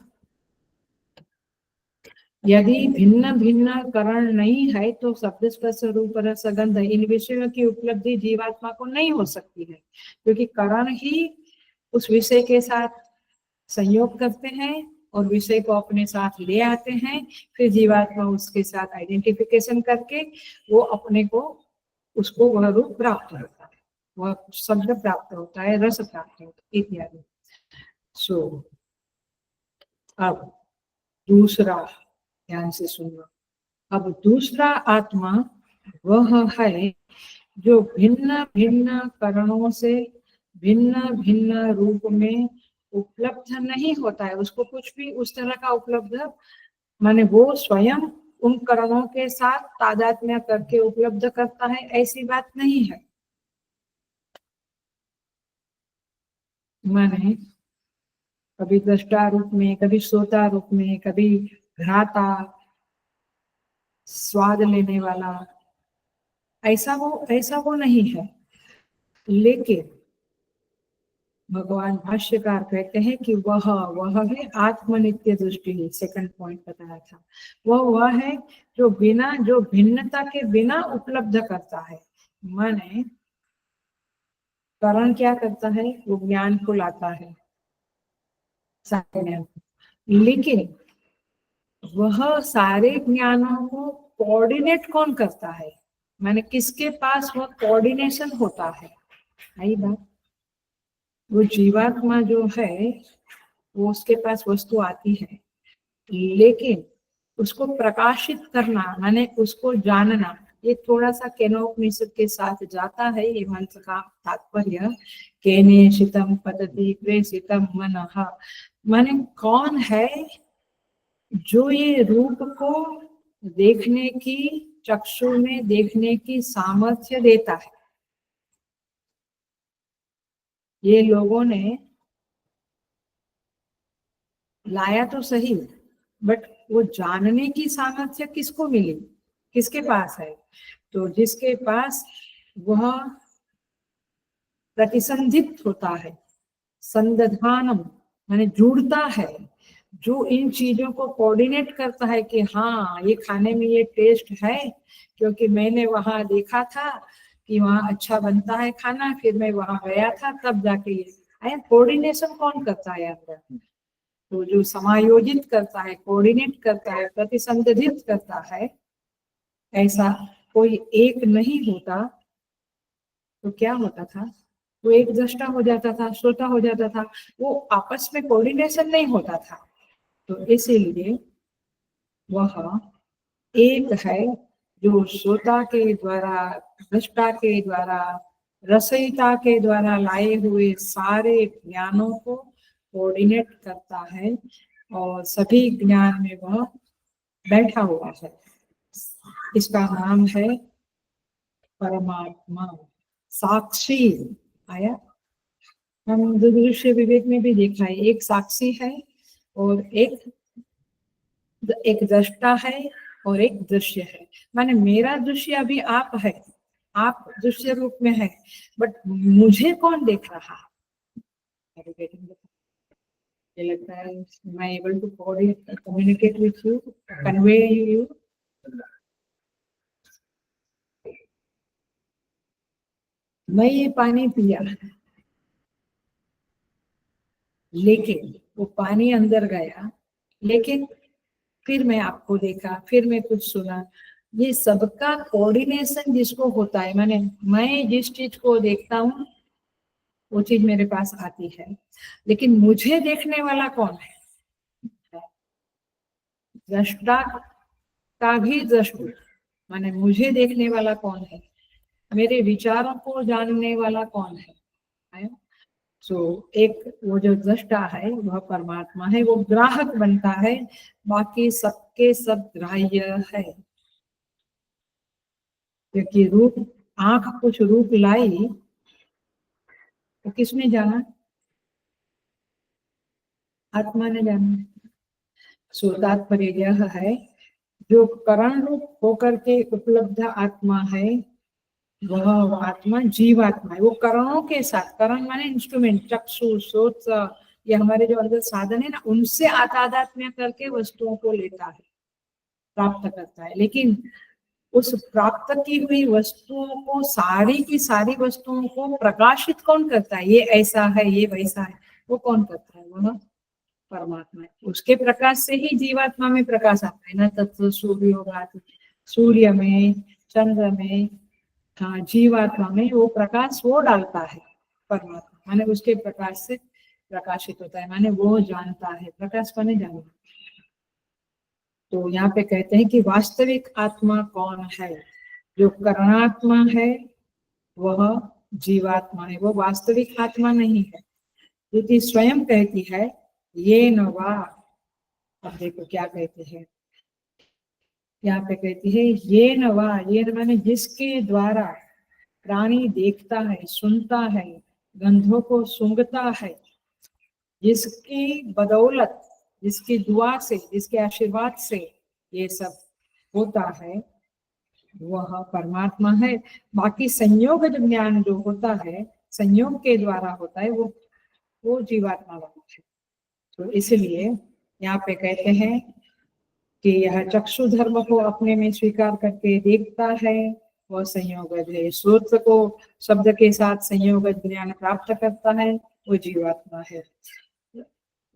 यदि भिन्न भिन्न करण नहीं है तो शब्द स्पर्श रूप रस गंध इन विषयों की उपलब्धि जीवात्मा को नहीं हो सकती है, क्योंकि करण ही उस विषय के साथ संयोग करते हैं और विषय को अपने साथ ले आते हैं। फिर जीवात्मा उसके साथ आइडेंटिफिकेशन करके वो अपने को, उसको वह रूप प्राप्त होता है, वह शब्द प्राप्त होता है, रस प्राप्त होता है इत्यादि। सो अब दूसरा, ध्यान से सुनना। अब दूसरा आत्मा वह है जो भिन्न भिन्न करणों से भिन्न भिन्न रूप में उपलब्ध नहीं होता है, उसको कुछ भी उस तरह का उपलब्ध, माने वो स्वयं उन करणों के साथ तादात्म्य करके उपलब्ध करता है, ऐसी बात नहीं है। माने कभी दृष्टा रूप में, कभी श्रोता रूप में, कभी घ्राता, स्वाद लेने वाला, ऐसा वो नहीं है। लेकिन भगवान भाष्यकार कहते हैं कि वह है आत्मनित्य दृष्टि। सेकंड पॉइंट बताया था, वह है जो भिन्नता के बिना उपलब्ध करता है। माने करण क्या करता है? वो ज्ञान को लाता है, सारे ज्ञान, लेकिन वह सारे ज्ञानों को कोऑर्डिनेट कौन करता है? माने किसके पास वह कोऑर्डिनेशन होता है? आई बात। वो जीवात्मा जो है वो उसके पास वस्तु आती है, लेकिन उसको प्रकाशित करना माने उसको जानना, ये थोड़ा सा केनोपनिषद के साथ जाता है। ये मंत्र का तात्पर्य केने शितम पतति प्रेषितम मनः, माने कौन है जो ये रूप को देखने की, चक्षु में देखने की सामर्थ्य देता है। ये लोगों ने लाया तो सही, बट वो जानने की सामर्थ्य किसको मिली, किसके पास है? तो जिसके पास वह प्रतिसंधित होता है, संदधानम माने जुड़ता है, जो इन चीजों को कोऑर्डिनेट करता है कि हाँ ये खाने में ये टेस्ट है, क्योंकि मैंने वहां देखा था कि वहां अच्छा बनता है खाना, फिर मैं वहां गया था तब जाके ये कोऑर्डिनेशन कौन करता है अंदर? तो जो समायोजित करता है, कोऑर्डिनेट करता है, प्रतिसंधित करता है, ऐसा कोई एक नहीं होता तो क्या होता था? वो एक दृष्टा हो जाता था, श्रोता हो जाता था, वो आपस में कोऑर्डिनेशन नहीं होता था। तो इसीलिए वह एक है जो श्रोता के द्वारा, दृष्टा के द्वारा, रसयिता के द्वारा लाए हुए सारे ज्ञानों को कोऑर्डिनेट करता है और सभी ज्ञान में वह बैठा हुआ है। इसका नाम है परमात्मा, साक्षी। आया? हम दृश्य विवेक में भी देखा है, एक साक्षी है और एक दृष्टा है और एक दृश्य है। माने मेरा दृश्य अभी आप है, आप दृश्य रूप में है, बट मुझे कौन देख रहा है? ये लगता है मैं able to communicate with you, convey you. मैं ये पानी पिया, लेकिन वो पानी अंदर गया, लेकिन फिर मैं आपको देखा, फिर मैं कुछ सुना। ये सबका कोऑर्डिनेशन जिसको होता है, माने मैं जिस चीज को देखता हूँ वो चीज मेरे पास आती है, लेकिन मुझे देखने वाला कौन है? दृष्टा का भी दृष्टि, माने मुझे देखने वाला कौन है? मेरे विचारों को जानने वाला कौन है? सो एक वो जो दृष्टा है वह परमात्मा है, वो ग्राहक बनता है, बाकी सबके सब ग्राह्य है। क्योंकि रूप, आंख कुछ रूप लाई तो किसने जाना? आत्मा ने जाना। सो तात्पर्य यह है, जो करण रूप होकर के उपलब्ध आत्मा है वह आत्मा जीवात्मा है। वो करणों के साथ, करण माने इंस्ट्रूमेंट, चक्षु सोच, ये हमारे जो अंदर साधन है ना, उनसे आतादात्म्य करके वस्तुओं को लेता है, प्राप्त करता है। लेकिन उस प्राप्त की हुई वस्तुओं को, सारी की सारी वस्तुओं को प्रकाशित कौन करता है? ये ऐसा है, ये वैसा है, वो कौन करता है? वह परमात्मा है। उसके प्रकाश से ही जीवात्मा में प्रकाश आता है ना। तत्व सूर्योगात, सूर्य में, चंद्र में, हाँ, जीवात्मा में वो प्रकाश वो डालता है परमात्मा, माने उसके प्रकाश से प्रकाशित होता है, माने वो जानता है, प्रकाश माने जानना। तो यहाँ पे कहते हैं कि वास्तविक आत्मा कौन है? जो करणात्मा है वह जीवात्मा है, वो वास्तविक आत्मा नहीं है। क्योंकि स्वयं कहती है ये न वा, अब देखो क्या कहते हैं, यहाँ पे कहती है ये न वा, ये न माने जिसके द्वारा प्राणी देखता है, सुनता है, गंधों को सूंघता है, जिसकी बदौलत, जिसकी दुआ से, जिसके आशीर्वाद से ये सब होता है, वह परमात्मा है। बाकी संयोग ज्ञान जो होता है, संयोग के द्वारा होता है, वो जीवात्मा वाला है। तो इसलिए यहाँ पे कहते हैं कि यह चक्षु धर्म को अपने में स्वीकार करके देखता है, वह संयोग है। श्रोत्र को शब्द के साथ संयोग ज्ञान प्राप्त करता है, वो जीवात्मा है।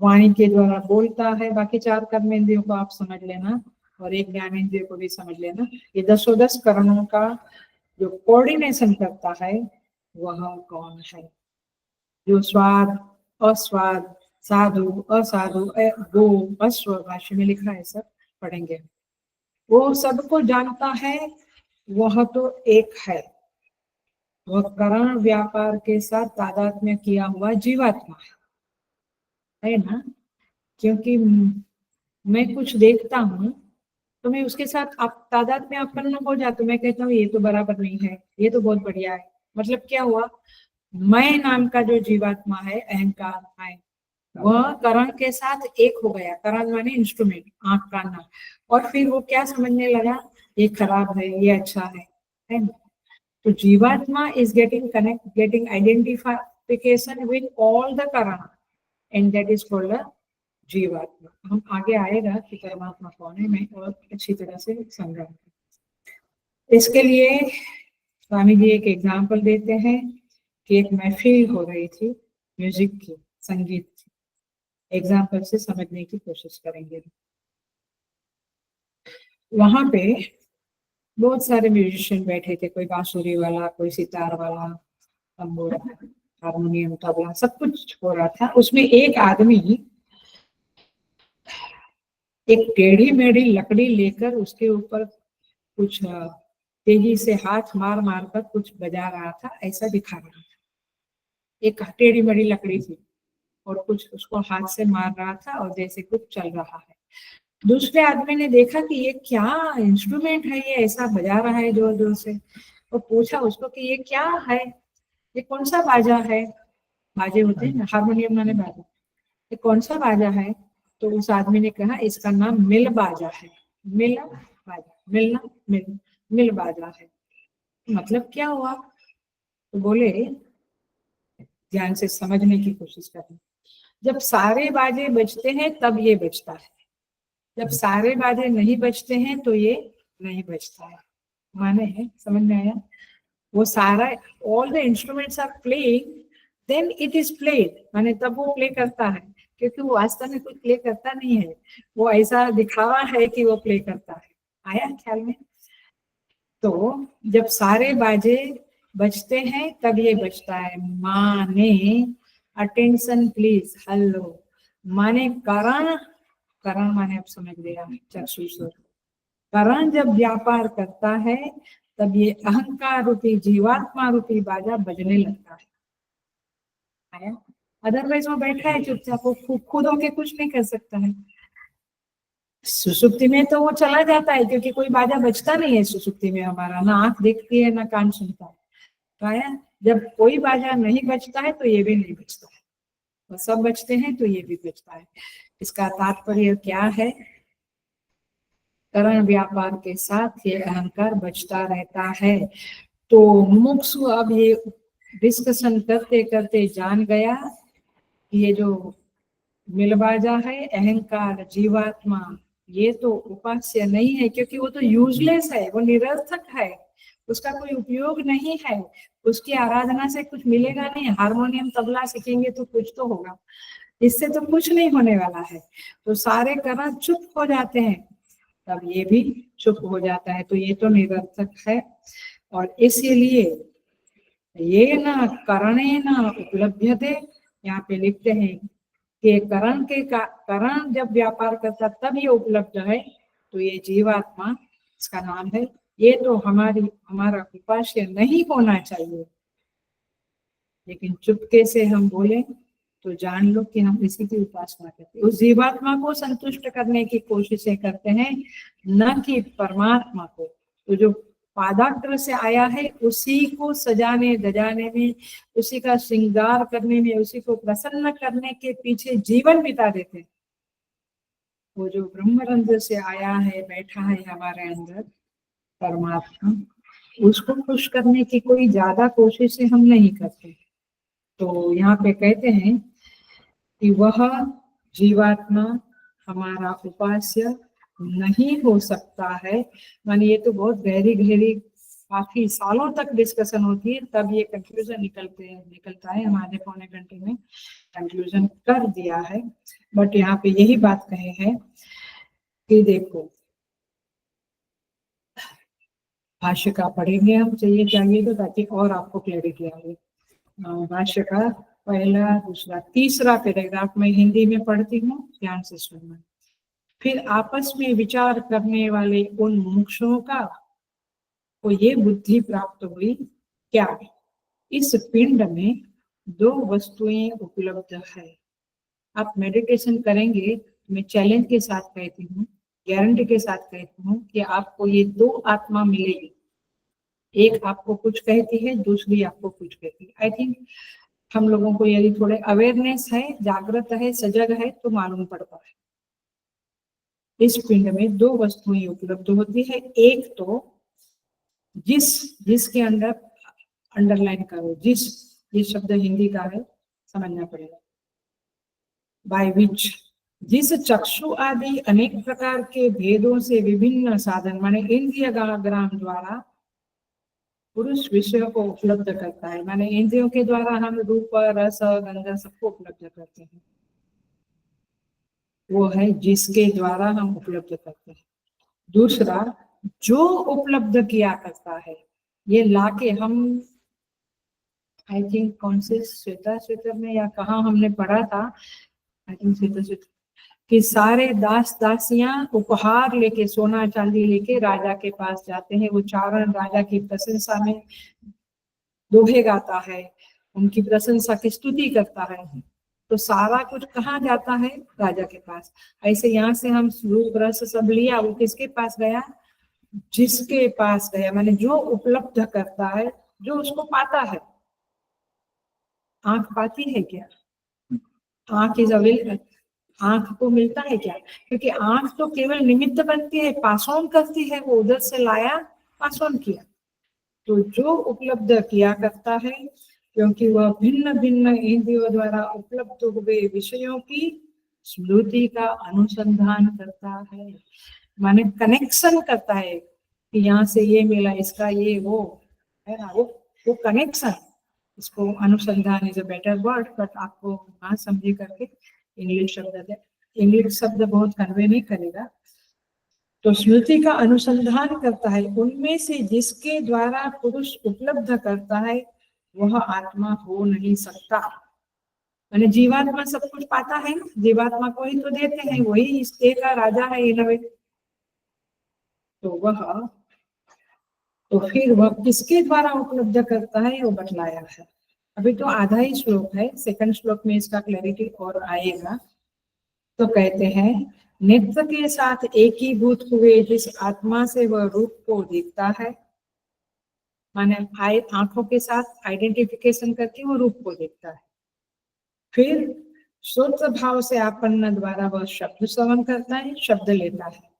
वाणी के द्वारा बोलता है, बाकी 4 कर्मेंद्रियों को आप समझ लेना और एक ज्ञानेंद्रिय को भी समझ लेना। ये 10 करणों का जो कोऑर्डिनेशन करता है वह कौन है? जो स्वाद, अस्वाद, साधु, असाधु, गो, अश्व, भाष्य में लिखा है, सब पढ़ेंगे। वो सबको जानता है, वह तो एक है। वह करण व्यापार के साथ तादात्म्य किया हुआ जीवात्मा है ना। क्योंकि मैं कुछ देखता हूँ तो मैं उसके साथ आप तादात्म्य अपन्न हो जाता हूँ। मैं कहता हूँ ये तो बराबर नहीं है, ये तो बहुत बढ़िया है। मतलब क्या हुआ? मैं नाम का जो जीवात्मा है, अहंकार है, वह करण के साथ एक हो गया। करण माने इंस्ट्रूमेंट, आंख कान नाक। और फिर वो क्या समझने लगा, ये खराब है, ये अच्छा है ना। तो जीवात्मा is getting connect, getting identification with all the Karan, and that is called a जीवात्मा। हम आगे आएगा कि परमात्मा कौन है, मैं और अच्छी तरह से समझाऊंगा। इसके लिए स्वामी जी एक एग्जाम्पल देते हैं कि एक महफिल हो रही थी म्यूजिक की, संगीत की। एग्जाम्पल से समझने की कोशिश करेंगे। वहां पे बहुत सारे म्यूजिशियन बैठे थे, कोई बांसुरी वाला, कोई सितार वाला, तंबूरा, हारमोनियम, तबला, सब कुछ हो रहा था। उसमें एक आदमी एक टेढ़ी मेढ़ी लकड़ी लेकर उसके ऊपर कुछ तेजी से हाथ मार मार कर कुछ बजा रहा था, ऐसा दिखा रहा था। एक टेढ़ी मेढ़ी लकड़ी थी और कुछ उसको हाथ से मार रहा था और जैसे कुछ चल रहा है। दूसरे आदमी ने देखा कि ये क्या इंस्ट्रूमेंट है, ये ऐसा बजा रहा है जोर जोर से। और पूछा उसको कि ये क्या है, ये कौन सा बाजा है? बाजे होते हैं ना, हारमोनियम माने बाजा। ये कौन सा बाजा है? तो उस आदमी ने कहा इसका नाम मिल बाजा है। मिल बाजा, मिलना, मिल बाजा है। मतलब क्या हुआ? तो बोले, ध्यान से समझने की कोशिश करें। जब सारे बाजे बजते हैं तब ये बजता है, जब सारे बाजे नहीं बजते हैं तो ये नहीं बजता है। माने है, समझ में आया? वो सारा, all the instruments are playing, then it is played, माने तब वो प्ले करता है, क्योंकि वो वास्तव में कुछ प्ले करता नहीं है, वो ऐसा दिखावा है कि वो प्ले करता है। आया ख्याल में? तो जब सारे बाजे बजते हैं तब ये बजता है। माने, अटेंशन प्लीज, हेलो, माने करण, करण माने आप समझ लिया, चक्षुस्वर। करण जब व्यापार करता है तब ये अहंकार रूपी, जीवात्मा रूपी बाजा बजने लगता है। आया? अदरवाइज वो बैठा है चुपचाप, वो खुद होके कुछ नहीं कर सकता है। सुसुप्ति में तो वो चला जाता है, क्योंकि कोई बाजा बजता नहीं है सुसुप्ति में हमारा, ना आंख देखती है ना कान सुनता है। तो आया, जब कोई बाजा नहीं बजता है तो ये भी नहीं बजता है, वो सब बजते हैं तो ये भी बजता है। इसका तात्पर्य क्या है? करण व्यापार के साथ ये अहंकार बचता रहता है। तो मुमुक्षु अब ये डिस्कशन करते करते जान गया कि ये जो मिलबाजा है, अहंकार, जीवात्मा, ये तो उपास्य नहीं है, क्योंकि वो तो यूजलेस है, वो निरर्थक है, उसका कोई उपयोग नहीं है, उसकी आराधना से कुछ मिलेगा नहीं। हारमोनियम तबला सीखेंगे तो कुछ तो होगा, इससे तो कुछ नहीं होने वाला है। तो सारे करण चुप हो जाते हैं, तब ये भी चुप हो जाता है, तो ये तो निरर्थक है। और इसीलिए ये न करणे न उपलब्ध्यते, यहाँ पे लिखते हैं कि करण के करण जब व्यापार करता तब ये उपलब्ध है। तो ये जीवात्मा, इसका नाम है, ये तो हमारा उपास्य नहीं होना चाहिए। लेकिन चुपके से हम बोले तो जान लो कि हम इसी की उपासना करते हैं, उस जीवात्मा को संतुष्ट करने की कोशिशें करते हैं, न कि परमात्मा को। तो जो पादाग्र से आया है उसी को सजाने दजाने में, उसी का श्रृंगार करने में, उसी को प्रसन्न करने के पीछे जीवन बिता देते हैं। वो जो ब्रह्मरंध्र से आया है, बैठा है हमारे अंदर परमात्मा, उसको खुश करने की कोई ज्यादा कोशिशें हम नहीं करते। तो यहाँ पे कहते हैं कि वह जीवात्मा हमारा उपास्य नहीं हो सकता है। माने ये तो बहुत गहरी गहरी काफी सालों तक डिस्कशन होती है, तब ये कंक्लूजन निकलता है। हमारे पौने घंटे में कंक्लूजन कर दिया है, बट यहाँ पे यही बात कहे है कि देखो, भाष्य का पढ़ेंगे हम, चाहिए तो, ताकि और आपको क्लैरिटी आए। भाष्य का पहला, दूसरा, तीसरा पैराग्राफ में हिंदी में पढ़ती हूँ, ध्यान से सुनना। फिर आपस में विचार करने वाले उन मुमुक्षुओं को ये बुद्धि प्राप्त हुई, क्या इस पिंड में दो वस्तुएं उपलब्ध है। आप मेडिटेशन करेंगे, मैं चैलेंज के साथ कहती हूँ, गारंटी के साथ कहती हूँ कि आपको ये दो आत्मा मिलेगी। एक आपको कुछ कहती है, दूसरी आपको कुछ कहती है। आई थिंक हम लोगों को यदि थोड़े अवेयरनेस है, जागृत है, सजग है, तो मालूम पड़ता है। इस पिंड में दो वस्तुएं उपलब्ध होती है। एक तो जिसके अंदर, अंडरलाइन करो, ये शब्द हिंदी का है, समझना पड़ेगा। बाय विच, जिस चक्षु आदि अनेक प्रकार के भेदों से विभिन्न साधन माने इंद्रिय ग्राम द्वारा पुरुष विषय को उपलब्ध करता है। माने इंद्रियों के द्वारा हम रूप, रस, गंध सबको उपलब्ध करते हैं, वो है जिसके द्वारा हम उपलब्ध करते हैं। दूसरा, जो उपलब्ध किया करता है, ये लाके हम, आई थिंक कौन से श्वेता में या कहाँ हमने पढ़ा था, आई थिंक श्वेता कि सारे दास दासियां उपहार लेके, सोना चांदी लेके राजा के पास जाते हैं। वो चारण राजा की प्रशंसा में दोहे गाता है, उनकी प्रशंसा की स्तुति करता है। तो सारा कुछ कहाँ जाता है? राजा के पास। ऐसे यहाँ से हम रूप रस सब लिया, वो किसके पास गया? जिसके पास गया, माने जो उपलब्ध करता है, जो उसको पाता है। आंख पाती है क्या? आंख इज अवेलेबल, आंख को मिलता है क्या? क्योंकि आंख तो केवल निमित्त बनती है, पास ऑन करती है, वो उधर से लाया, पास ऑन किया। तो जो उपलब्ध किया करता है, क्योंकि वह भिन्न भिन्न इंद्रियों द्वारा उपलब्ध हुए विषयों की स्मृति का अनुसंधान करता है, माने कनेक्शन करता है कि यहाँ से ये मिला, इसका ये वो है ना, वो कनेक्शन, इसको अनुसंधान is a better word, but आपको ना समझे करके इंग्लिश शब्द है, इंग्लिश शब्द बहुत कन्वे नहीं करेगा। तो स्मृति का अनुसंधान करता है, उनमें से जिसके द्वारा पुरुष उपलब्ध करता है वह आत्मा हो नहीं सकता। मैंने जीवात्मा सब कुछ पाता है, जीवात्मा को ही तो देते हैं, वही इस देह का राजा है इन वे। तो फिर वह किसके द्वारा उपलब्ध करता है वो बतलाया है। अभी तो आधा ही श्लोक है, सेकंड श्लोक में इसका क्लैरिटी और आएगा। तो कहते हैं, नेत्र के साथ एकीभूत हुए जिस आत्मा से वह रूप को देखता है, माने आंखों के साथ आइडेंटिफिकेशन करके वो रूप को देखता है। फिर श्रोत्र भाव से आपन्न द्वारा वह शब्द श्रवण करता है, शब्द लेता है।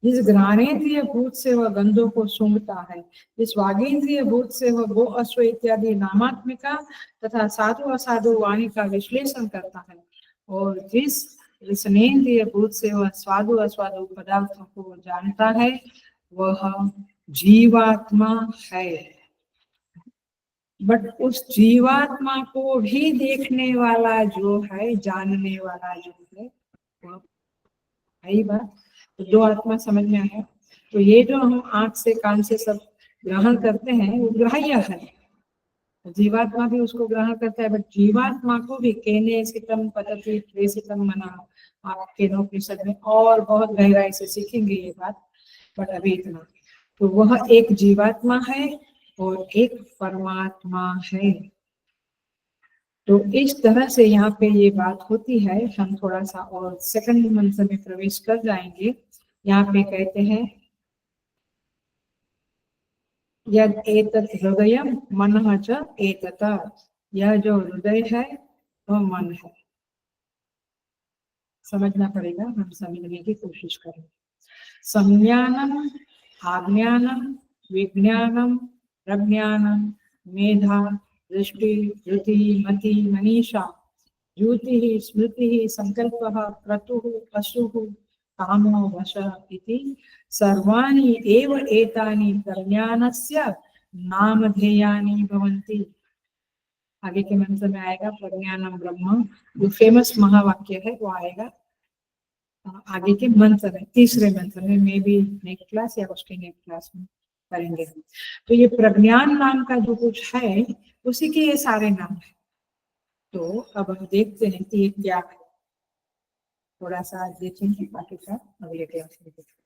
जिस घ्राणेन्द्रिय भूत से वह गंधों को सूंघता है, जिस वागेंद्रिय भूत से वह गो अश्व इत्यादि नामात्मिका तथा साधु असाधु वाणी का विश्लेषण करता है, और जिस रसनेन्द्रिय भूत से वह स्वादु अस्वादु पदार्थों को जानता है, वह जीवात्मा है। बट उस जीवात्मा को भी देखने वाला जो है, जानने वाला जो है, वह है बात। तो दो आत्मा समझ में आया। तो ये जो हम आंख से कान से सब ग्रहण करते हैं वो ग्राह्य है, जीवात्मा भी उसको ग्रहण करता है, बट जीवात्मा को भी केने सितम पतति प्रेसितम मना, आप केनोपनिषद में और बहुत गहराई से सीखेंगे ये बात, बट अभी इतना। तो वह एक जीवात्मा है और एक परमात्मा है। तो इस तरह से यहाँ पे ये बात होती है। हम थोड़ा सा और सेकंड मंत्र में प्रवेश कर जाएंगे। यहाँ पे कहते हैं, यद एतत् हृदयम मनः च एतत्, यह जो हृदय है वह मन है। समझना पड़ेगा, हम समझने की कोशिश करें। संज्ञानम, आज्ञानम, विज्ञानम, प्रज्ञानम, मेधा, दृष्टि, धृति, मति, मनीषा, ज्योति, स्मृति, संकल्प, क्रतु, पशु, कामो, वश इति सर्वाणि एव एतानि प्रज्ञानस्य नामधेयानि भवन्ति। आगे के मंत्र में आएगा प्रज्ञानम ब्रह्म, जो फेमस महावाक्य है वो आएगा आगे के मंत्र में, तीसरे मंत्र में, मे बी नेक्स्ट क्लास या उसके नेक्स्ट क्लास में करेंगे। तो ये प्रज्ञान नाम का जो कुछ है उसी के ये सारे नाम है। तो अब हम देखते हैं कि ये क्या है, थोड़ा सा देखेंगे, बाकी का अगले क्लास में देखेंगे।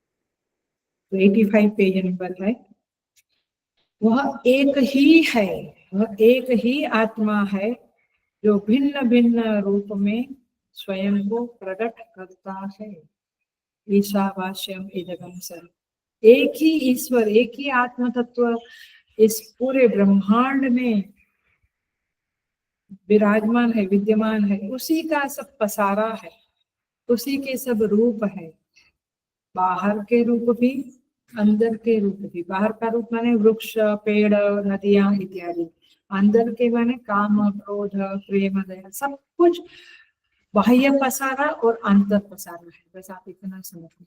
तो 85 पेज नंबर है। वह एक ही है, वह एक ही आत्मा है जो भिन्न भिन्न रूप में स्वयं को प्रकट करता है। ईशावास्यम इदगम सर्वम्, एक ही ईश्वर, एक ही आत्म तत्व इस पूरे ब्रह्मांड में विराजमान है, विद्यमान है, उसी का सब पसारा है, उसी के सब रूप है, बाहर के रूप भी, अंदर के रूप भी। बाहर का रूप माने वृक्ष, पेड़, नदियां इत्यादि, अंदर के माने काम, क्रोध, प्रेम, दया, सब कुछ बाह्य पसारा और अंतर पसारा है। बस आप इतना समझिए।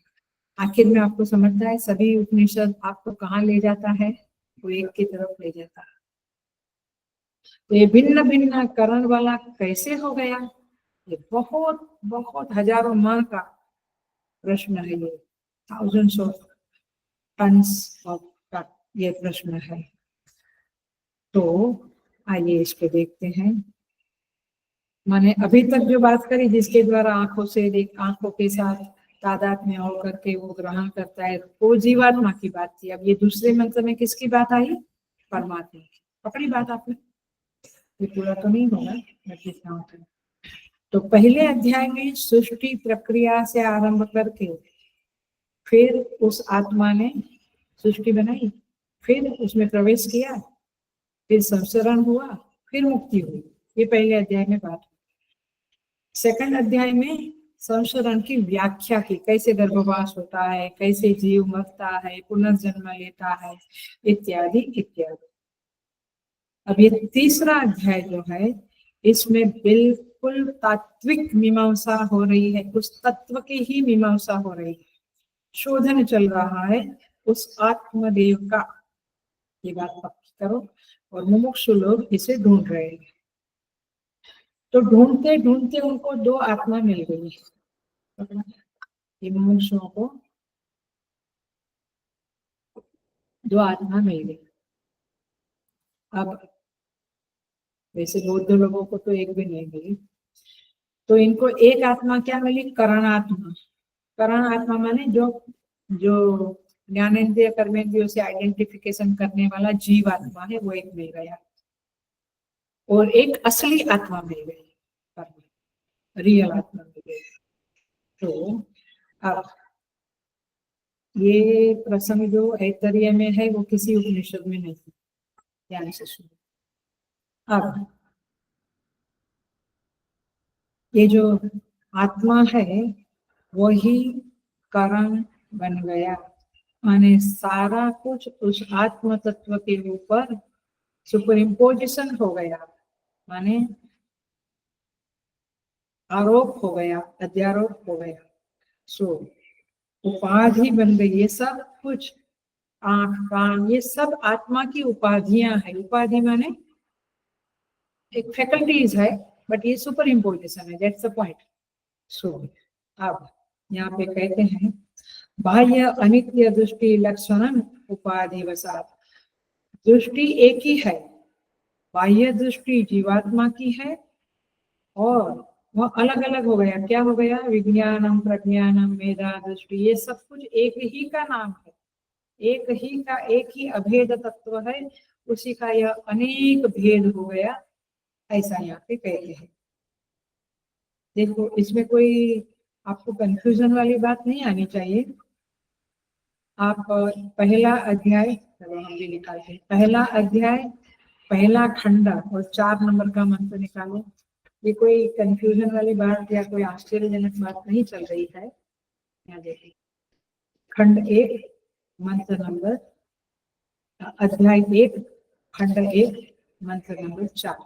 आखिर में आपको समझता है सभी उपनिषद आपको कहाँ ले जाता है, वो एक की तरफ ले जाता है। तो ये भिन्न भिन्न करण वाला कैसे हो गया, ये बहुत बहुत हजारों माह का प्रश्न है, ये थाउजेंड्स ऑफ टन्स ऑफ का ये प्रश्न है। तो आइए इस पे देखते हैं। माने अभी तक जो बात करी, जिसके द्वारा आंखों से देख, आंखों के साथ तादाद में होकर के वो ग्रहण करता है, वो जीवात्मा की बात थी। अब ये दूसरे मंत्र में किसकी बात आई, परमात्मा की। पकड़ी बात आपने, ये पूरा तो नहीं होगा। तो पहले अध्याय में सृष्टि प्रक्रिया से आरंभ करके फिर उस आत्मा ने सृष्टि बनाई, फिर उसमें प्रवेश किया, फिर संसरण हुआ, फिर मुक्ति हुई। ये पहले अध्याय में बात। सेकंड अध्याय में संशोधन की व्याख्या की, कैसे गर्भवास होता है, कैसे जीव मरता है, पुनर्जन्म लेता है, इत्यादि इत्यादि। अब ये तीसरा अध्याय जो है, इसमें बिल्कुल तात्विक मीमांसा हो रही है, उस तत्व की ही मीमांसा हो रही है। शोधन चल रहा है उस आत्मदेव का, ये बात पक्की करो। और मुमुक्षु लोग इसे ढूंढ रहे हैं। तो ढूंढते ढूंढते उनको दो आत्मा मिल गई। ये मुमुक्षुओं को दो आत्मा मिल गई। अब वैसे बौद्ध लोगों को तो एक भी नहीं मिली, तो इनको एक आत्मा क्या मिली? करणात्मा। करण आत्मा माने जो जो ज्ञानेन्द्रिय कर्मेंद्रियों से आइडेंटिफिकेशन करने वाला जीव आत्मा है, वो एक मिल गया। और एक असली आत्मा मिल गई, रियल आत्मा मिल गई। तो अब ये प्रसंग जो ऐतरेय में है वो किसी उपनिषद में नहीं, ध्यान से सुनो। अब ये जो आत्मा है वही कारण बन गया, माने सारा कुछ उस आत्म तत्व के ऊपर सुपर इम्पोजिशन हो गया, माने आरोप हो गया, अध्यारोप हो गया। सो उपाधि बन गई। ये सब कुछ आंख कान ये सब आत्मा की उपाधियां है। उपाधि माने एक फैकल्टीज है, बट ये सुपर इम्पोजिशन है, दैट्स द पॉइंट। सो अब यहाँ पे कहते हैं बाह्य अनित्य दृष्टि लक्षण उपाधि वसात। दृष्टि एक ही है, बाह्य दृष्टि जीवात्मा की है, और वह अलग अलग हो गया। क्या हो गया? विज्ञानम प्रज्ञानम मेधा दृष्टि, ये सब कुछ एक ही का नाम है, एक ही का एक ही अभेद तत्व है, उसी का यह अनेक भेद हो गया, ऐसा यहाँ पे कहते हैं। देखो इसमें कोई आपको कंफ्यूजन वाली बात नहीं आनी चाहिए। आप पहला अध्याय, चलो हम भी निकालते हैं, पहला अध्याय पहला खंड और 4 नंबर का मंत्र निकालो। ये कोई कंफ्यूजन वाली बात या कोई आश्चर्यजनक बात नहीं चल रही है। यहाँ देखिए, खंड 1 मंत्र नंबर, अध्याय 1 खंड 1 मंत्र नंबर 4।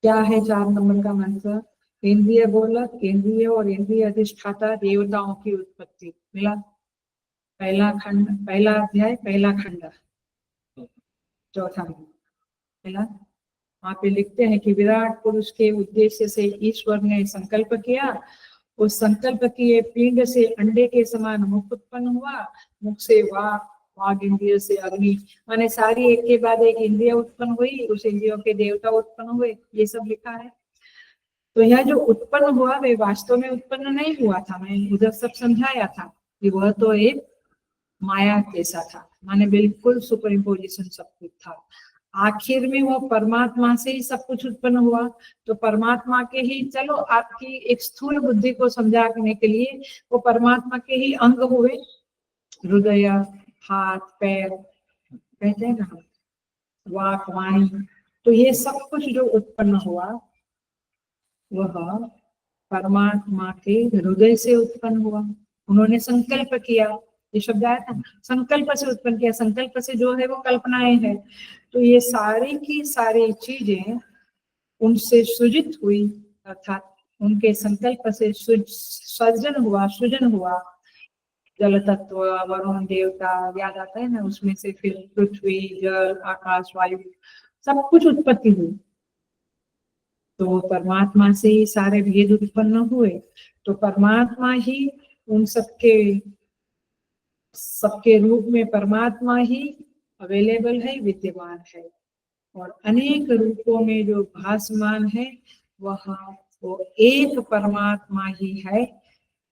क्या है 4 नंबर का मंत्र? इंद्रिय गोलक, इंद्रिय और इंद्रिय अधिष्ठाता देवताओं की उत्पत्ति। मिला? पहला खंड, पहला अध्याय पहला खंड, चौथा मिला। वहां पे लिखते हैं कि विराट पुरुष के उद्देश्य से ईश्वर ने संकल्प किया, उस संकल्प किए पिंड से अंडे के समान मुख उत्पन्न हुआ, मुख से वाक, वाग इंद्रिय से अग्नि, माने सारी एक के बाद एक इंद्रिय उत्पन्न हुई, उस इंद्रियों के देवता उत्पन्न हुए, ये सब लिखा है। तो यह जो उत्पन्न हुआ वे वास्तव में उत्पन्न नहीं हुआ था। मैं उधर सब समझाया था कि वह तो एक माया जैसा था, माने बिल्कुल सुपर इम्पोजिशन सब कुछ था। आखिर में वो परमात्मा से ही सब कुछ उत्पन्न हुआ। तो परमात्मा के ही, चलो आपकी एक स्थूल बुद्धि को समझाने के लिए, वो परमात्मा के ही अंग हुए, हृदय, हाथ, पैर, कहते हैं ना, वाक, वाणी। तो ये सब कुछ जो उत्पन्न हुआ वह परमात्मा के हृदय से उत्पन्न हुआ। उन्होंने संकल्प किया, ये शब्द आया था, संकल्प से उत्पन्न किया। संकल्प से जो है वो कल्पनाएं है। तो ये सारी की सारी चीजें उनसे सृजित हुई, अर्थात उनके संकल्प से सृजन हुआ, सृजन हुआ। जल तत्व, वरुण देवता, याद आता है ना, उसमें से फिर पृथ्वी, जल, आकाश, वायु, सब कुछ उत्पत्ति हुई। तो परमात्मा से ही सारे भेद उत्पन्न हुए। तो परमात्मा ही उन सबके रूप में परमात्मा ही अवेलेबल है, विद्यमान है। और अनेक रूपों में जो भासमान है वह वो एक परमात्मा ही है,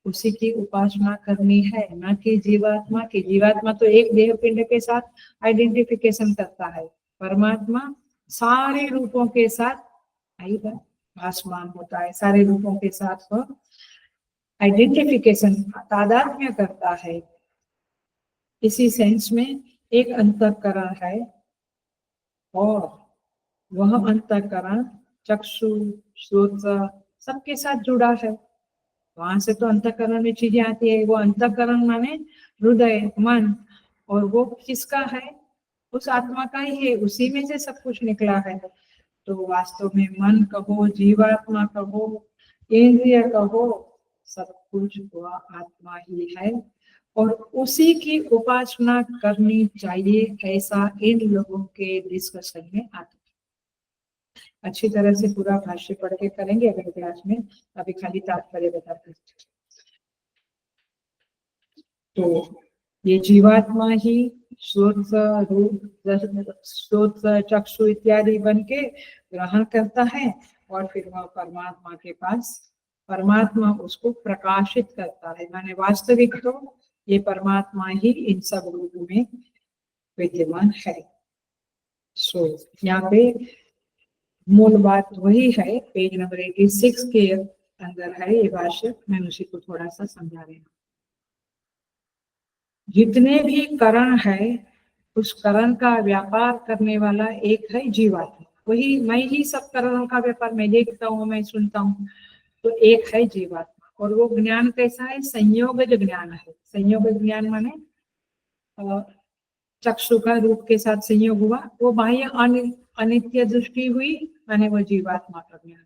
उसी की उपासना करनी है, न कि जीवात्मा की। जीवात्मा तो एक देह पिंड के साथ आइडेंटिफिकेशन करता है, परमात्मा सारे रूपों के साथ भासमान होता है, सारे रूपों के साथ वो आइडेंटिफिकेशन, तादात्म्य करता है। इसी सेंस में एक अंतःकरण है और वह अंतःकरण चक्षु श्रोत्र सबके साथ जुड़ा है। वहां से तो अंतःकरण में चीजें आती है, वो अंतःकरण माने हृदय मन, और वो किसका है? उस आत्मा का ही है, उसी में से सब कुछ निकला है। तो वास्तव में मन कहो, जीवात्मा कहो, इंद्रिय कहो, सब कुछ वह आत्मा ही है और उसी की उपासना करनी चाहिए, ऐसा इन लोगों के डिस्कशन में आता है। अच्छी तरह से पूरा भाष्य पढ़ के करेंगे अगले क्लास में, अभी खाली तात्पर्य बताते हैं। तो ये जीवात्मा ही श्रोत्र रूप श्रोत्र चक्षु इत्यादि बन के ग्रहण करता है और फिर वह परमात्मा के पास, परमात्मा उसको प्रकाशित करता है। माने वास्तविक तो ये परमात्मा ही इन सब रूपों में विद्यमान है। सो यहाँ पे मूल बात वही है, पेज नंबर 86 के अंदर है ये भाष्य, मैं उसी को थोड़ा सा समझा रही हूँ। जितने भी करण है उस करण का व्यापार करने वाला एक है जीवात्मा, वही मैं ही सब करणों का व्यापार, मैं देखता हूँ मैं सुनता हूँ, तो एक है जीवात्मा। और वो ज्ञान कैसा है? संयोगज ज्ञान है। संयोगज ज्ञान माने चक्षु का रूप के साथ संयोग हुआ, वो बाह्य अनित्य दृष्टि हुई, माने वो जीवात्मा का ज्ञान।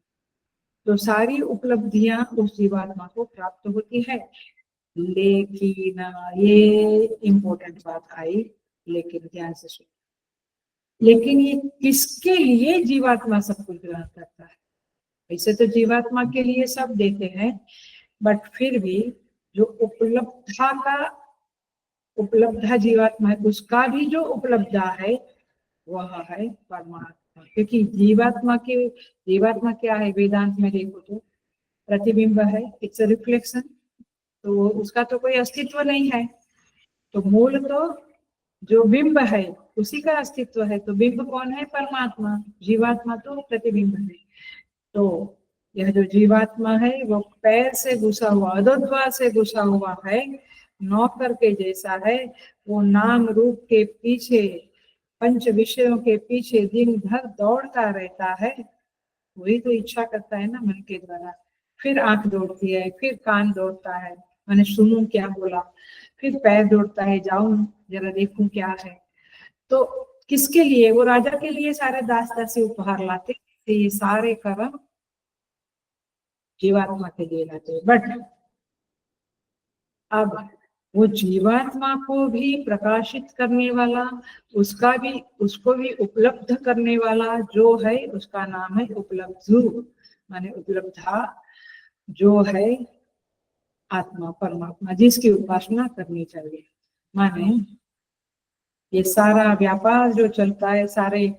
तो सारी उपलब्धियां उस जीवात्मा को प्राप्त होती है। लेकिन ये इम्पोर्टेंट बात आई, लेकिन ध्यान से सुनो, लेकिन ये किसके लिए जीवात्मा सब कुछ ग्रहण करता है? वैसे तो जीवात्मा के लिए सब देते हैं, बट फिर भी जो उपलब्धा जीवात्मा है, उसका भी जो उपलब्धा है वह है परमात्मा। क्योंकि जीवात्मा क्या है? वेदांत में देखो तो प्रतिबिंब है, इट्स अ रिफ्लेक्शन, तो उसका तो कोई अस्तित्व नहीं है। तो मूल तो जो बिंब है उसी का अस्तित्व है। तो बिंब कौन है? परमात्मा। जीवात्मा तो प्रतिबिंब है। तो यह जो जीवात्मा है वो पैर से घुसा हुआ, अधोद्वार से घुसा हुआ है, नौकर के जैसा है। वो नाम रूप के पीछे, पंच विषयों के पीछे दिन भर दौड़ता रहता है। वही तो इच्छा करता है ना मन के द्वारा। फिर आंख दौड़ती है, फिर कान दौड़ता है, मैंने सुनूं क्या बोला, फिर पैर दौड़ता है, जाऊं जरा देखूं क्या है। तो किसके लिए? वो राजा के लिए सारे दास दासी उपहार लाते, तो ये सारे कर्म जीवात्मा के लिए लाते। बट अब वो जीवात्मा को भी प्रकाशित करने वाला, उसको भी उपलब्ध करने वाला जो है, उसका नाम है उपलब्धु, माने उपलब्धा, जो है आत्मा परमात्मा, जिसकी उपासना करनी चाहिए। माने ये सारा व्यापार जो चलता है, सारे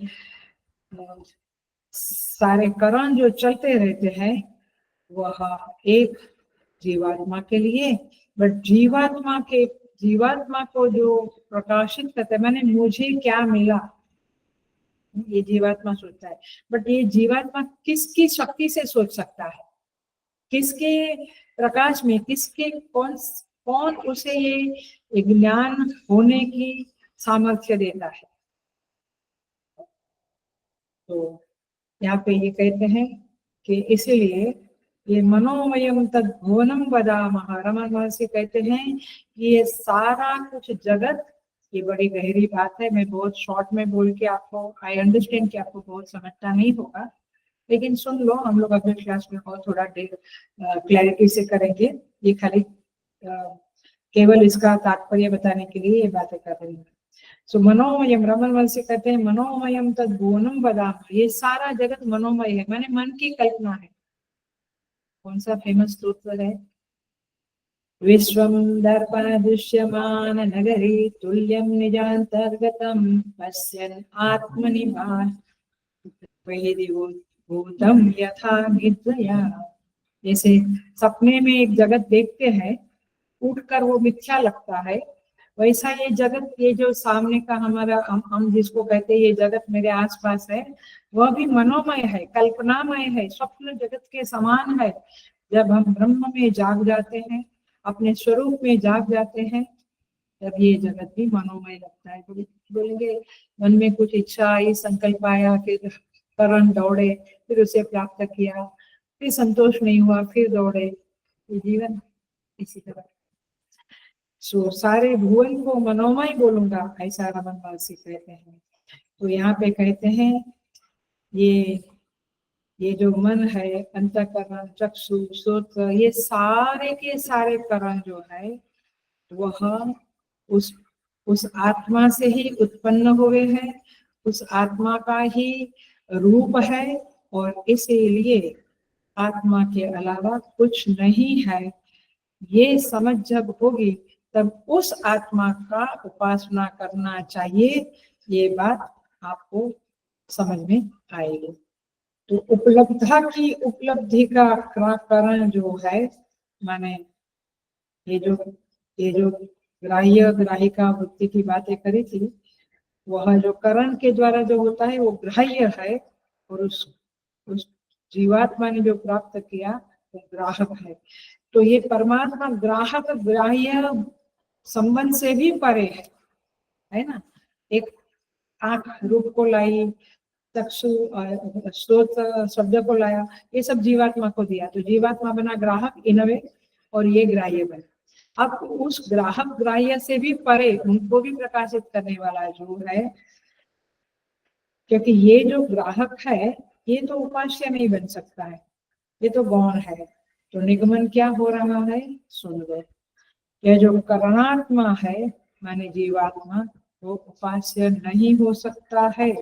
करण जो चलते रहते हैं, वह एक जीवात्मा के लिए। बट जीवात्मा को जो प्रकाशित करते हैं, मैंने मुझे क्या मिला, ये जीवात्मा सोचता है। बट ये जीवात्मा किसकी शक्ति से सोच सकता है? किसके प्रकाश में, किसके कौन कौन उसे ये ज्ञान होने की सामर्थ्य देता है? तो यहाँ पे ये कहते हैं कि इसीलिए ये मनोमयम तद भुवनम वदामः, रमन महर्षि कहते हैं कि ये सारा कुछ जगत, ये बड़ी गहरी बात है, मैं बहुत शॉर्ट में बोल के आपको, आई अंडरस्टैंड कि आपको बहुत समझता नहीं होगा, लेकिन सुन लो, हम लोग अगले क्लास में और थोड़ा क्लैरिटी से करेंगे। ये खाली केवल इसका तात्पर्य बताने के लिए ये बातें कर रही हूँ। सो मनोमयम, रमन महर्षि कहते हैं मनोमयम तद भुवनम वदामः, ये सारा जगत मनोमय है, माने मन की कल्पना है। कौन सा फेमस स्तोत्र है? विश्वम दर्पण दृश्यमान नगरी तुल्यम निजांतर्गतम पश्यन् आत्मनिभास भूतम यथा निद्रया। जैसे सपने में एक जगत देखते हैं, उठकर वो मिथ्या लगता है, वैसा ये जगत, ये जो सामने का हमारा हम जिसको कहते हैं ये जगत मेरे आसपास है, वह भी मनोमय है, कल्पनामय है, स्वप्न जगत के समान है। जब हम ब्रह्म में जाग जाते हैं, अपने स्वरूप में जाग जाते हैं, तब ये जगत भी मनोमय लगता है। तो बोलेंगे मन में कुछ इच्छा आई, संकल्प आया, फिर करण दौड़े, फिर उसे प्राप्त किया, फिर संतोष नहीं हुआ, फिर दौड़े, ये जीवन इसी तरह। सो सारे भुवन को मनोमय बोलूंगा, ऐसा रमन महर्षि कहते हैं। तो यहाँ पे कहते हैं ये जो मन है, अंतःकरण, चक्षु, श्रोत्र, ये सारे के सारे करण जो है वह उस आत्मा से ही उत्पन्न हुए हैं, उस आत्मा का ही रूप है, और इसीलिए आत्मा के अलावा कुछ नहीं है। ये समझ जब होगी तब उस आत्मा का उपासना करना चाहिए, ये बात आपको समझ में आएगी। तो उपलब्धि का कारण जो है, माने ये जो ग्राह्य ग्राहिका वृत्ति की बातें करी थी, वह जो करण के द्वारा जो होता है वो ग्राह्य है, और उस जीवात्मा ने जो प्राप्त किया वो ग्राहक है। तो ये परमात्मा ग्राहक ग्राह्य संबंध से भी परे है ना। एक आंख रूप को लाई, चक्षु स्रोत शब्द को लाया, ये सब जीवात्मा को दिया, तो जीवात्मा बना ग्राहक इन वे, और ये ग्राह्य बना। अब उस ग्राहक ग्राह्य से भी परे उनको भी प्रकाशित करने वाला जो है, क्योंकि ये जो ग्राहक है ये तो उपास्य नहीं बन सकता है, ये तो गौण है। तो निगमन क्या हो रहा है, सुन लो। यह जो करणात्मा है माने जीवात्मा, वो उपास्य नहीं हो सकता है।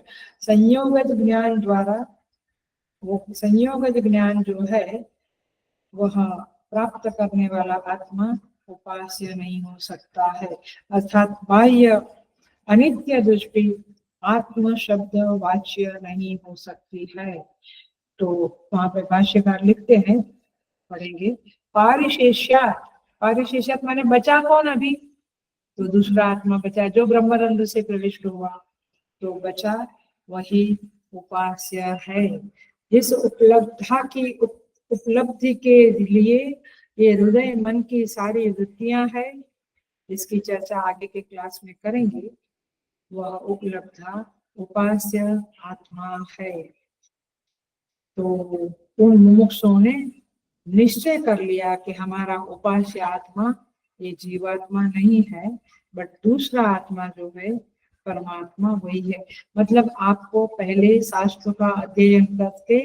संयोगज ज्ञान द्वारा, वो संयोगज ज्ञान जो है वह प्राप्त करने वाला आत्मा उपास्य नहीं हो सकता है। अर्थात बाह्य अनित्य दृष्टि आत्म शब्द वाच्य नहीं हो सकती है। तो वहां पे भाष्यकार लिखते हैं, पढ़ेंगे, पारिशेष्यात, पारिशेष्यात माने बचा कौन अभी, तो दूसरा आत्मा बचा जो ब्रह्मरंध्र से प्रविष्ट हुआ, तो बचा वही उपास्य है। जिस उपलब्धि के लिए ये हृदय मन की सारी वृत्तियां है, इसकी चर्चा आगे के क्लास में करेंगे, वह उपलब्धा उपास्य आत्मा है। तो उन मुमुक्षुओं ने निश्चय कर लिया कि हमारा उपास्य आत्मा ये जीवात्मा नहीं है, बट दूसरा आत्मा जो है परमात्मा वही है। मतलब आपको पहले शास्त्र का अध्ययन करके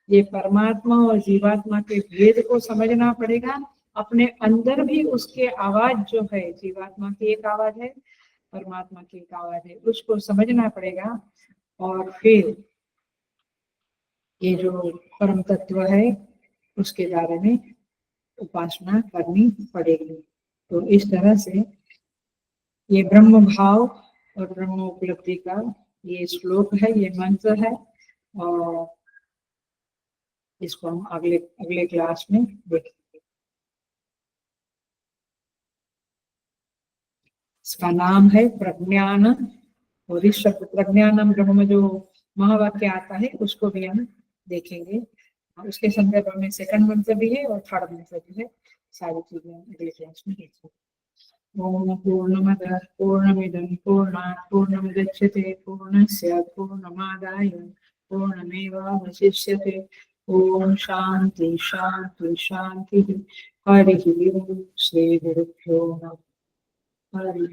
ये परमात्मा और जीवात्मा के भेद को समझना पड़ेगा। अपने अंदर भी उसके आवाज जो है, जीवात्मा की एक आवाज है, परमात्मा की एक आवाज है, उसको समझना पड़ेगा। और फिर ये जो परम तत्व है उसके बारे में उपासना करनी पड़ेगी। तो इस तरह से ये ब्रह्म भाव और ब्रह्म उपलब्धि का ये श्लोक है, ये मंत्र है, और इसको हम अगले अगले क्लास में देखेंगे। इसका नाम है प्रज्ञान, और इस शब्द प्रज्ञानम ब्रह्म में जो महावाक्य आता है उसको भी हम देखेंगे। उसके संदर्भ में सेकंड मंत्र भी है और थर्ड मंत्र भी है। सारी चीजें अगले क्लास में देखेंगे। ओम पूर्णमदः पूर्णमिदं पूर्णात् पूर्णमुदच्यते पूर्णस्य पूर्णमादाय पूर्णमेवावशिष्यते। ओम शांति शांति शांति। हरि ओम। श्री गुरुभ्यो नमः। हरि